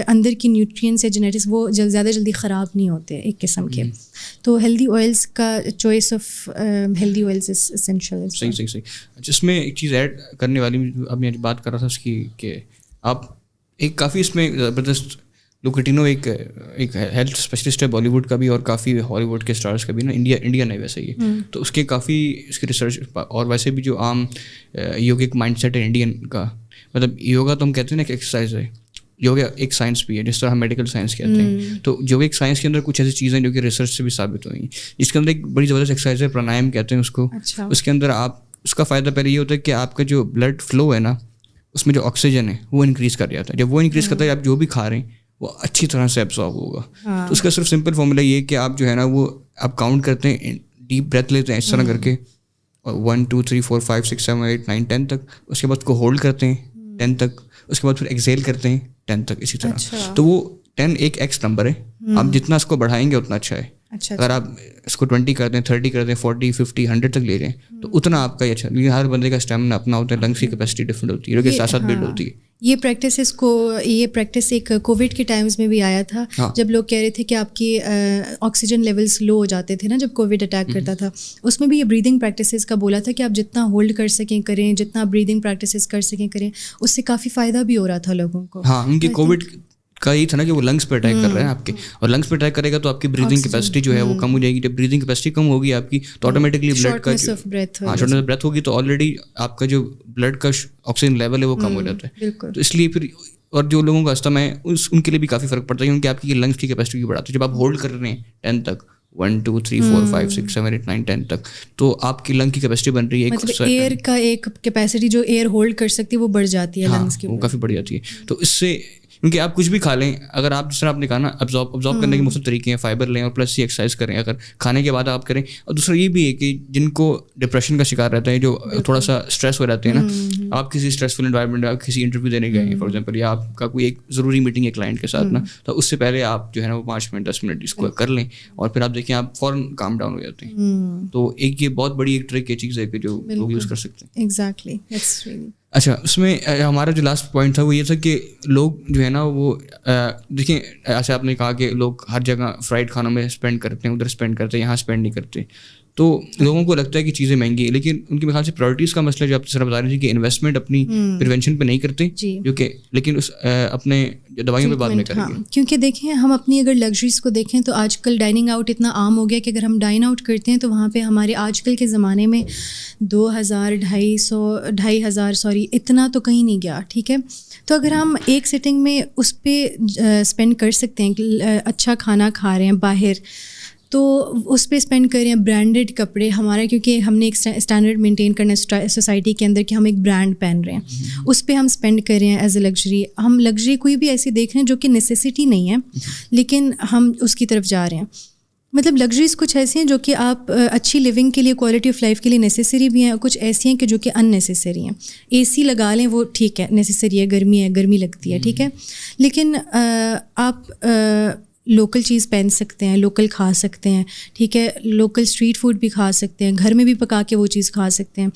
اندر کی نیوٹرینس یا جینیٹکس وہ زیادہ جلدی خراب نہیں ہوتے ایک قسم کے. تو ہیلدی آئلس کا choice of healthy oils is essential. صحیح. جس میں ایک چیز ایڈ کرنے والی اب میں بات کر رہا تھا اس کی کہ آپ ایک کافی اس میں زبردست لوکیٹینو ایک ہیلتھ اسپیشلسٹ ہے بالی ووڈ کا بھی اور کافی ہالی ووڈ کے اسٹارس کا بھی نا، انڈین ہے ویسے ہی. تو اس کے کافی اس کی ریسرچ اور ویسے بھی جو عام یوگک مائنڈ سیٹ ہے انڈین کا، مطلب یوگا تو ہم کہتے ہیں نا ایک ایکسرسائز ہے، یوگا ایک سائنس بھی ہے جس طرح ہم میڈیکل سائنس کہتے ہیں. تو یوگا ایک سائنس کے اندر کچھ ایسی چیزیں جو کہ ریسرچ سے بھی ثابت ہوئی ہیں، جس کے اندر ایک بڑی زبردست ایکسرسائز ہے پرانایم کہتے ہیں اس کو. اس کے اندر آپ اس کا فائدہ پہلے یہ ہوتا ہے کہ آپ کا جو بلڈ فلو ہے نا اس میں جو آکسیجن ہے وہ انکریز کر جاتا ہے. جب وہ انکریز کرتا ہے آپ جو بھی کھا رہے ہیں وہ اچھی طرح سے ایبزارب ہوگا. تو اس کا صرف سمپل فارمولا یہ کہ آپ جو ہے نا وہ آپ کاؤنٹ کرتے ہیں, ڈیپ بریتھ لیتے ہیں اس طرح کر کے, اور 1 2 3 4 5 6 7 8 9 10 تک, اس کے بعد کو ہولڈ کرتے ہیں 10 تک, اس کے بعد پھر ایکسیل کرتے ہیں 10 تک, اسی طرح. تو وہ 10 ایک ایکس نمبر ہے, آپ جتنا اس کو بڑھائیں گے اتنا اچھا ہے. اگر آپ اس کو 20 کرتے ہیں 30 کرتے ہیں 40 50 100 تک لے رہے ہیں تو اتنا آپ کا ہی اچھا. لیکن ہر بندے کا اسٹیمنا اپنا ہوتا ہے, لنگس کی کیپیسٹی ڈفرینٹ ہوتی ہے, جو کہ ساتھ ساتھ بلڈ ہوتی ہے. یہ پریکٹس ایک کووڈ کے ٹائمز میں بھی آیا تھا, جب لوگ کہہ رہے تھے کہ آپ کی آکسیجن لیولس لو ہو جاتے تھے نا جب کووڈ اٹیک کرتا تھا. اس میں بھی یہ بریدنگ پریکٹسز کا بولا تھا کہ آپ جتنا ہولڈ کر سکیں کریں, جتنا بریدنگ پریکٹسز کر سکیں کریں, اس سے کافی فائدہ بھی ہو رہا تھا لوگوں کو. ہاں, ان کی کووڈ کا یہ تھا نا کہ وہ لنگس پہ اٹیک کر رہے ہیں آپ کے, اور لنگس پہ اٹیک کرے گا تو آپ کی بریدنگ کیپیسٹی جو ہے وہ کم ہو جائے گی. جب بریدنگ کیپیسٹی کم ہوگی آپ کی تو آٹومیٹکلی بلڈ کا شارٹنس آف بریتھ ہوگی, تو آلریڈی آپ کا جو بلڈ کا آکسیجن لیول ہے وہ کم ہو جاتا ہے. تو اس لیے پھر, اور جو لوگوں کا استھما ہے ان کے لیے بھی کافی فرق پڑتا ہے, کیونکہ آپ کی لنگس کی کیپیسٹی بھی بڑھاتی ہے. جب آپ ہولڈ کر رہے ہیں 10 تک 1 2 3 4 5 6 7 8 9 10 تک, تو آپ کی لنگ کی کیپیسٹی بن رہی ہے, مطلب ایئر کا ایک کیپیسٹی جو ایئر ہولڈ کر سکتی ہے وہ بڑھ جاتی ہے لنگس کی, وہ کافی بڑھ جاتی ہے. تو اس سے, کیونکہ آپ کچھ بھی کھا لیں, اگر آپ جس طرح آپ نے کہا نا ابزارب کرنے کے مختلف طریقے ہیں, فائبر لیں اور پلس یہ ایکسرسائز کریں اگر کھانے کے بعد آپ کریں. اور دوسرا یہ بھی ہے کہ جن کو ڈپریشن کا شکار رہتا ہے, جو تھوڑا سا اسٹریس ہو جاتے ہیں نا, آپ کسی اسٹریسفل انوائرمنٹ میں آپ کسی انٹرویو دینے گئے ہیں فار ایگزامپل, یا آپ کا کوئی ایک ضروری میٹنگ ہے کلائنٹ کے ساتھ نا, تو اس سے پہلے آپ جو ہے نا وہ 5 منٹ 10 منٹ اس کو کر لیں, اور پھر آپ دیکھیں آپ فوراً کام ڈاؤن ہو جاتے ہیں. تو ایک یہ بہت بڑی ایک ٹرک کی چیز ہے کہ جو لوگ یوز کر سکتے ہیں. ایگزیکٹلی. اچھا, اس میں ہمارا جو لاسٹ پوائنٹ تھا وہ یہ تھا کہ لوگ جو ہے نا وہ دیکھیں, ایسے آپ نے کہا کہ لوگ ہر جگہ فرائڈ کھانوں میں اسپینڈ کرتے ہیں, ادھر اسپینڈ کرتے ہیں, یہاں اسپینڈ نہیں کرتے. تو لوگوں کو لگتا ہے کہ چیزیں مہنگی ہیں, لیکن ان کے خیال سے پرائورٹیز کا مسئلہ جو آپ طرح بتا رہے تھے کہ انویسٹمنٹ اپنی پریونشن پہ نہیں کرتے, جو کہ لیکن اس اپنے دوائیوں پہ بعد میں کریں گے. کیونکہ دیکھیں ہم اپنی اگر لگژریز کو دیکھیں تو آج کل ڈائننگ آؤٹ اتنا عام ہو گیا کہ اگر ہم ڈائن آؤٹ کرتے ہیں تو وہاں پہ ہمارے آج کل کے زمانے میں 2000 2,500 اتنا تو کہیں نہیں گیا, ٹھیک ہے. تو اگر ہم ایک سٹنگ میں اس پہ اسپینڈ کر سکتے ہیں, اچھا کھانا کھا رہے ہیں باہر, تو اس پہ اسپینڈ کر رہے ہیں, برانڈیڈ کپڑے ہمارا, کیونکہ ہم نے ایک اسٹینڈرڈ مینٹین کرنا ہے سوسائٹی کے اندر کہ ہم ایک برانڈ پہن رہے ہیں, اس پہ ہم اسپینڈ کر رہے ہیں ایز اے لگژری. ہم لگژری کوئی بھی ایسی دیکھ رہے ہیں جو کہ نیسیسٹی نہیں ہے, لیکن ہم اس کی طرف جا رہے ہیں. مطلب لگژریز کچھ ایسی ہیں جو کہ آپ اچھی لیونگ کے لیے, کوالٹی آف لائف کے لیے نیسیسری بھی ہیں, اور کچھ ایسی ہیں کہ جو کہ ان نیسیسری ہیں. اے سی لگا لیں وہ ٹھیک ہے, نیسیسری ہے, گرمی لگتی ہے, ٹھیک ہے, لیکن آپ لوکل چیز پہن سکتے ہیں, لوکل کھا سکتے ہیں, ٹھیک ہے, لوکل اسٹریٹ فوڈ بھی کھا سکتے ہیں, گھر میں بھی پکا کے وہ چیز کھا سکتے ہیں.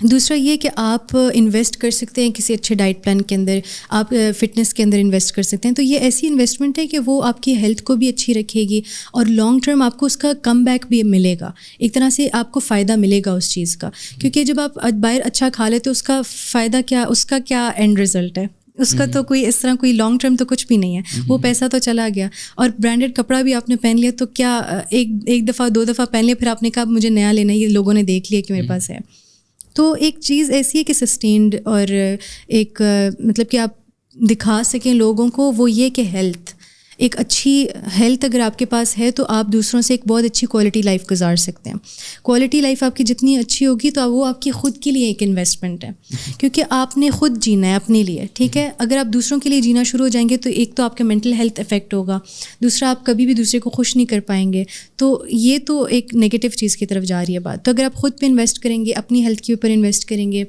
دوسرا یہ کہ آپ انویسٹ کر سکتے ہیں کسی اچھے ڈائٹ پلان کے اندر, آپ فٹنس کے اندر انویسٹ کر سکتے ہیں. تو یہ ایسی انویسٹمنٹ ہے کہ وہ آپ کی ہیلتھ کو بھی اچھی رکھے گی, اور لانگ ٹرم آپ کو اس کا کم بیک بھی ملے گا, ایک طرح سے آپ کو فائدہ ملے گا اس چیز کا. کیونکہ جب آپ باہر اچھا کھا لیتے تو اس کا فائدہ کیا, اس کا کیا اینڈ رزلٹ ہے, اس کا تو کوئی اس طرح کوئی لانگ ٹرم تو کچھ بھی نہیں ہے, وہ پیسہ تو چلا گیا. اور برانڈیڈ کپڑا بھی آپ نے پہن لیا تو کیا ایک دفعہ 2 دفعہ پہن لیا, پھر آپ نے کہا مجھے نیا لینا ہے, یہ لوگوں نے دیکھ لیا کہ میرے پاس ہے. تو ایک چیز ایسی ہے کہ سسٹینڈ اور ایک مطلب کہ آپ دکھا سکیں لوگوں کو, وہ یہ کہ ہیلتھ, ایک اچھی ہیلتھ اگر آپ کے پاس ہے تو آپ دوسروں سے ایک بہت اچھی کوالٹی لائف گزار سکتے ہیں. کوالٹی لائف آپ کی جتنی اچھی ہوگی تو وہ آپ کی خود کے لیے ایک انویسٹمنٹ ہے, کیونکہ آپ نے خود جینا ہے اپنے لیے, ٹھیک ہے. اگر آپ دوسروں کے لیے جینا شروع ہو جائیں گے تو ایک تو آپ کا مینٹل ہیلتھ افیکٹ ہوگا, دوسرا آپ کبھی بھی دوسرے کو خوش نہیں کر پائیں گے. تو یہ تو ایک نگیٹو چیز کی طرف جا رہی ہے بات. تو اگر آپ خود پہ انویسٹ کریں گے, اپنی ہیلتھ کے اوپر انویسٹ کریں گے,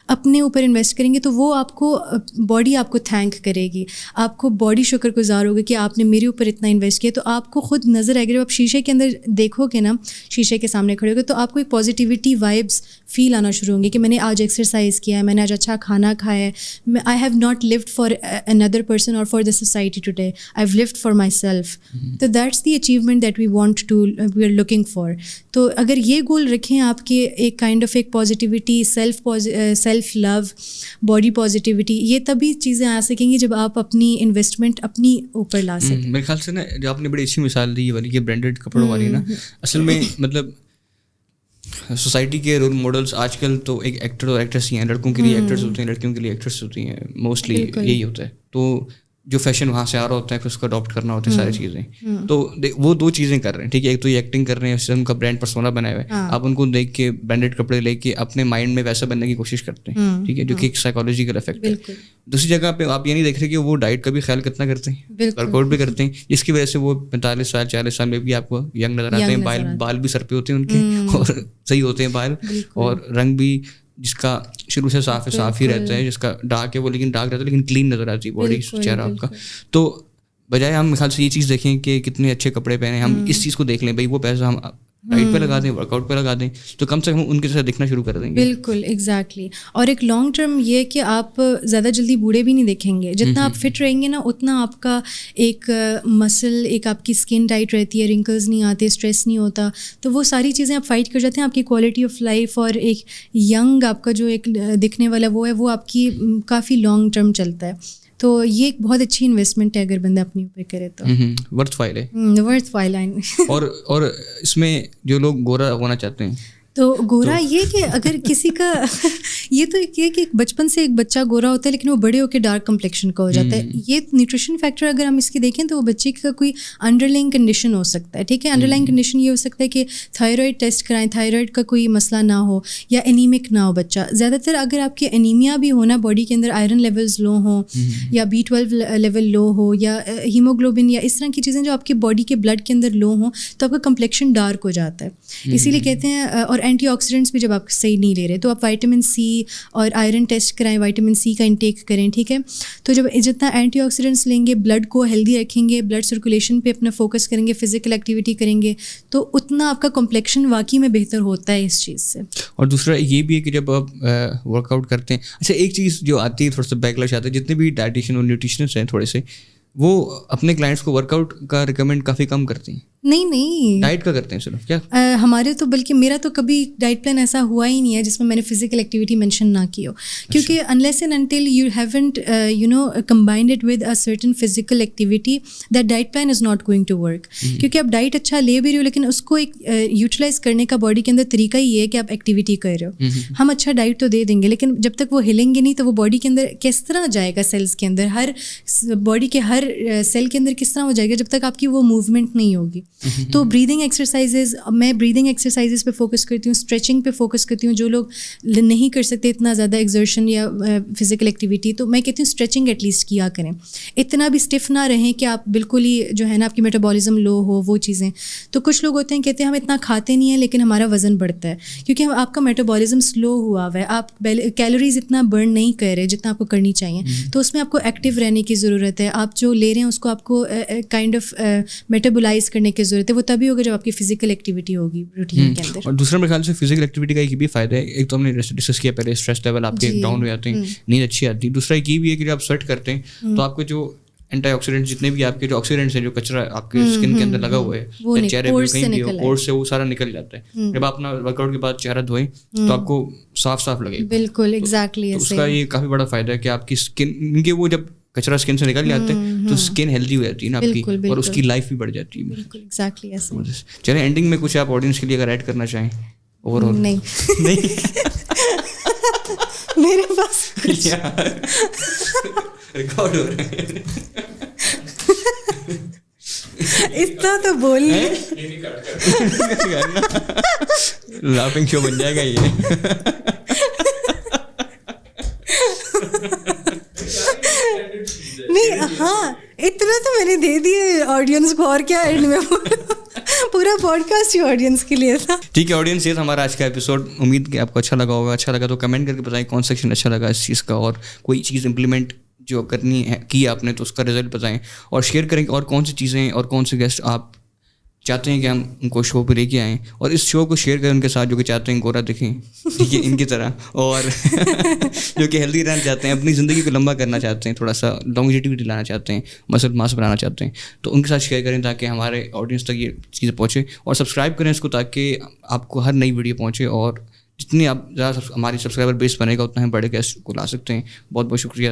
اپنے اوپر انویسٹ کریں گے, تو وہ آپ کو باڈی آپ کو تھینک کرے گی, آپ کو باڈی شکر گزار ہوگی کہ آپ نے میرے اوپر اتنا انویسٹ کیا. تو آپ کو خود نظر آئے گا, جب آپ شیشے کے اندر دیکھو گے نا, شیشے کے سامنے کھڑے ہو گے, تو آپ کو ایک پازیٹیوٹی وائبس فیل آنا شروع ہوں گے کہ میں نے آج ایکسرسائز کیا ہے, میں نے آج اچھا کھانا کھایا ہے, I have not lived for another person اور for the society today, I have lived for myself. تو that's the achievement that we are looking for. تو اگر یہ گول رکھیں آپ کے, ایک کائنڈ آف ایک positivity, self love, body positivity, یہ تبھی چیزیں آ سکیں گی جب آپ اپنی انویسٹمنٹ اپنی اوپر لا سکیں. میرے خیال سے نا جو آپ نے بڑی اچھی مثال دی والی, یہ برانڈیڈ کپڑوں والی نا, اصل میں مطلب سوسائٹی کے رول ماڈلس آج کل تو ایک ایکٹر اور ایکٹریس ہی ہیں. لڑکوں کے لیے ایکٹرس ہوتے ہیں, لڑکیوں کے لیے ایکٹریس ہوتی ہیں, موسٹلی یہی ہوتا ہے. تو جو فیشن وہاں سے آ رہا ہوتا ہے پھر اس کو اڈاپٹ کرنا ہوتا ہے ساری چیزیں. تو وہ 2 چیزیں کر رہے ہیں, ٹھیک ہے. ایک تو یہ ایکٹنگ کر رہے ہیں, اس سے ان کا برانڈ پرسونا بنایا ہوا ہے, آپ ان کو دیکھ کے برانڈیڈ کپڑے لے کے اپنے مائنڈ میں ویسا بننے کی کوشش کرتے ہیں, ٹھیک ہے, جو کہ ایک سائیکالوجیکل افیکٹ ہے. دوسری جگہ پہ آپ یہ نہیں دیکھ رہے کہ وہ ڈائٹ کا بھی خیال کتنا کرتے ہیں, ورک آؤٹ بھی کرتے ہیں, جس کی وجہ سے وہ 45 سال 40 سال میں بھی آپ کو ینگ نظر آتے ہیں. بال بھی سر پہ ہوتے ہیں ان کے اور صحیح ہوتے ہیں بال, اور رنگ بھی جس کا شروع سے صاف ہی رہتا ہے, جس کا ڈارک ہے وہ لیکن ڈارک رہتا ہے لیکن کلین نظر آتی ہے باڈی چہرہ آپ کا. تو بجائے ہم خیال سے یہ چیز دیکھیں کہ کتنے اچھے کپڑے پہنے, ہم اس چیز کو دیکھ لیں, بھائی وہ پیسہ ہم ڈائٹ پہ لگا دیں, ورک آؤٹ پہ لگا دیں, تو کم سے کم ان کے ساتھ دکھنا شروع کر دیں گے. بالکل ایگزیکٹلی. اور ایک لانگ ٹرم یہ کہ آپ زیادہ جلدی بوڑھے بھی نہیں دیکھیں گے. جتنا آپ فٹ رہیں گے نا اتنا آپ کا ایک مسل, ایک آپ کی اسکن ٹائٹ رہتی ہے, رنکلز نہیں آتے, اسٹریس نہیں ہوتا, تو وہ ساری چیزیں آپ فائٹ کر جاتے ہیں. آپ کی کوالٹی آف لائف اور ایک ینگ آپ کا جو ایک دکھنے والا وہ ہے, وہ آپ کی کافی لانگ ٹرم چلتا ہے. تو یہ ایک بہت اچھی انویسٹمنٹ ہے اگر بندہ اپنی اوپر کرے تو. ورتھ وائل ہے, ورتھ وائل. اور اس میں جو لوگ گورا ہونا چاہتے ہیں تو گورا یہ کہ اگر کسی کا یہ تو ایک یہ کہ بچپن سے ایک بچہ گورا ہوتا ہے لیکن وہ بڑے ہو کے ڈارک کمپلیکشن کا ہو جاتا ہے. یہ نیوٹریشن فیکٹر اگر ہم اس کی دیکھیں تو وہ بچے کا کوئی انڈر لائنگ کنڈیشن ہو سکتا ہے, ٹھیک ہے. انڈر لائنگ کنڈیشن یہ ہو سکتا ہے کہ تھائرائڈ ٹیسٹ کرائیں, تھائرائڈ کا کوئی مسئلہ نہ ہو, یا انیمک نہ ہو بچہ. زیادہ تر اگر آپ کی انیمیا بھی ہونا, باڈی کے اندر آئرن لیولز لو ہوں, یا B12 لیول لو ہو, یا ہیموگلوبن یا اس طرح کی چیزیں جو آپ کی باڈی کے بلڈ کے اندر لو ہوں, تو آپ کا کمپلیکشن ڈارک ہو جاتا ہے. اسی لیے کہتے ہیں, اور اینٹی آکسیڈنٹس بھی جب آپ صحیح نہیں لے رہے تو آپ وائٹامن سی اور آئرن ٹیسٹ کرائیں, وائٹامن سی کا انٹیک کریں, ٹھیک ہے. تو جب جتنا اینٹی آکسیڈنٹس لیں گے, بلڈ کو ہیلدی رکھیں گے, بلڈ سرکولیشن پہ اپنا فوکس کریں گے, فزیکل ایکٹیویٹی کریں گے, تو اتنا آپ کا کمپلیکشن واقعی میں بہتر ہوتا ہے اس چیز سے. اور دوسرا یہ بھی ہے کہ جب آپ ورک آؤٹ کرتے ہیں, اچھا ایک چیز جو آتی ہے تھوڑا سا بیک لش آتا ہے, جتنے بھی ڈائٹیشین اور نیوٹریشنسٹ ہیں تھوڑے سے, وہ اپنے کلائنٹس کو ورک آؤٹ کا ریکمینڈ کافی کم کرتے ہیں. نہیں ڈائٹ کا کرتے ہیں صرف, کیا ہمارے تو, بلکہ میرا تو کبھی ڈائٹ پلان ایسا ہوا ہی نہیں ہے جس میں میں نے فزیکل ایکٹیویٹی مینشن نہ کی ہو, کیونکہ unless and until you haven't combined it with a certain physical activity that diet plan is not going to work. کیونکہ آپ ڈائٹ اچھا لے بھی رہے ہو لیکن اس کو ایک یوٹیلائز کرنے کا باڈی کے اندر طریقہ ہی ہے کہ آپ ایکٹیویٹی کر رہے ہو. ہم اچھا ڈائٹ تو دے دیں گے لیکن جب تک وہ ہلیں گے نہیں تو وہ باڈی کے اندر کس طرح جائے گا, سیلس کے اندر, ہر باڈی کے ہر سیل کے اندر کس طرح ہو جائے گا جب تک آپ کی وہ موومنٹ نہیں ہوگی. تو بریدنگ ایکسرسائزز, میں بریدنگ ایکسرسائزز پہ فوکس کرتی ہوں, اسٹریچنگ پہ فوکس کرتی ہوں. جو لوگ نہیں کر سکتے اتنا زیادہ ایگزرشن یا فزیکل ایکٹیویٹی, تو میں کہتی ہوں اسٹریچنگ ایٹ لیسٹ کیا کریں. اتنا بھی اسٹف نہ رہیں کہ آپ بالکل ہی جو ہے نا آپ کی میٹابولزم لو ہو, وہ چیزیں. تو کچھ لوگ ہوتے ہیں کہتے ہیں ہم اتنا کھاتے نہیں ہیں لیکن ہمارا وزن بڑھتا ہے, کیونکہ آپ کا میٹابولزم سلو ہوا ہوا ہے, آپ کیلوریز اتنا برن نہیں کر رہے جتنا آپ کو کرنی چاہیے. تو اس میں آپ کو ایکٹیو رہنے کی ضرورت ہے. آپ جو لے رہے ہیں اس کو آپ کو کائنڈ آف میٹابولائز کرنے کی ضرورت ہے. وہ تبھی ہوگا جب آپ کی فزیکل ایکٹیویٹی ہوگی روٹین کے اندر. اور دوسرا میرے خیال سے فزیکل ایکٹیویٹی کا ایک بھی فائدہ ہے, ایک تو ہم نے ڈسکس کیا پہلے, اسٹریس لیول آپ کے ڈاؤن ہو جاتے ہیں, نیند اچھی آتی ہے. دوسرا ایک یہ بھی ہے کہ جب آپ سویٹ کرتے ہیں تو آپ کے جو اینٹی آکسیڈنٹ, جتنے بھی آپ کے جو آکسیڈنٹس ہیں, جو کچرا آپ کے اسکن کے اندر لگا ہوا ہے, چہرے پہ کہیں بھی ہو, پورس سے وہ سارا نکل جاتا ہے. جب آپ اپنا ورک آؤٹ کے بعد چہرہ دھوئیں تو آپ کو صاف صاف لگے گا. بالکل ایگزیکٹلی. اس کا یہ کافی بڑا فائدہ ہے کہ آپ کی اسکن, کیونکہ وہ جب کچرا اسکن سے نکل جاتا ہے تو اسکن ہیلدی ہو جاتی ہے نا آپ کی, اور اس کی لائف بھی بڑھ جاتی ہے. بالکل ایگزیکٹلی ایسے. چلیں اینڈنگ میں کچھ آپ آڈینس کے لیے اگر ایڈ کرنا چاہیں. اوور آل نہیں میرے پاس ریکارڈ ہو رہا ہے اتنا تو بول لیں, لافنگ شو بن جائے گا یہ. نہیں ہاں اتنا تو میں نے دے دیے آڈینس کو, اور کیا اینڈ میں پورا پوڈ کاسٹ ہی آڈینس کے لیے تھا. ٹھیک ہے آڈینس, یہ تھا ہمارا آج کا ایپیسوڈ. امید کہ آپ کو اچھا لگا ہوگا. اچھا لگا تو کمنٹ کر کے بتائیں کون سیکشن اچھا لگا اس چیز کا, اور کوئی چیز امپلیمنٹ جو کرنی ہے کی آپ نے تو اس کا رزلٹ بتائیں, اور شیئر کریں اور کون سی چیزیں اور کون سے گیسٹ آپ چاہتے ہیں کہ ہم ان کو شو پہ لے کے آئیں, اور اس شو کو شیئر کریں ان کے ساتھ جو کہ چاہتے ہیں گورا دکھیں, ٹھیک ہے, ان کی طرح, اور جو کہ ہیلدی رہنا چاہتے ہیں, اپنی زندگی کو لمبا کرنا چاہتے ہیں, تھوڑا سا لانگیٹیوٹی لانا چاہتے ہیں, مسل ماس بنانا چاہتے ہیں, تو ان کے ساتھ شیئر کریں تاکہ ہمارے آڈینس تک یہ چیزیں پہنچے, اور سبسکرائب کریں اس کو تاکہ آپ کو ہر نئی ویڈیو پہنچے, اور جتنی آپ زیادہ ہماری سبسکرائبر بیس بنے گا اتنا ہم بڑے گیسٹ کو لا سکتے ہیں. بہت بہت شکریہ.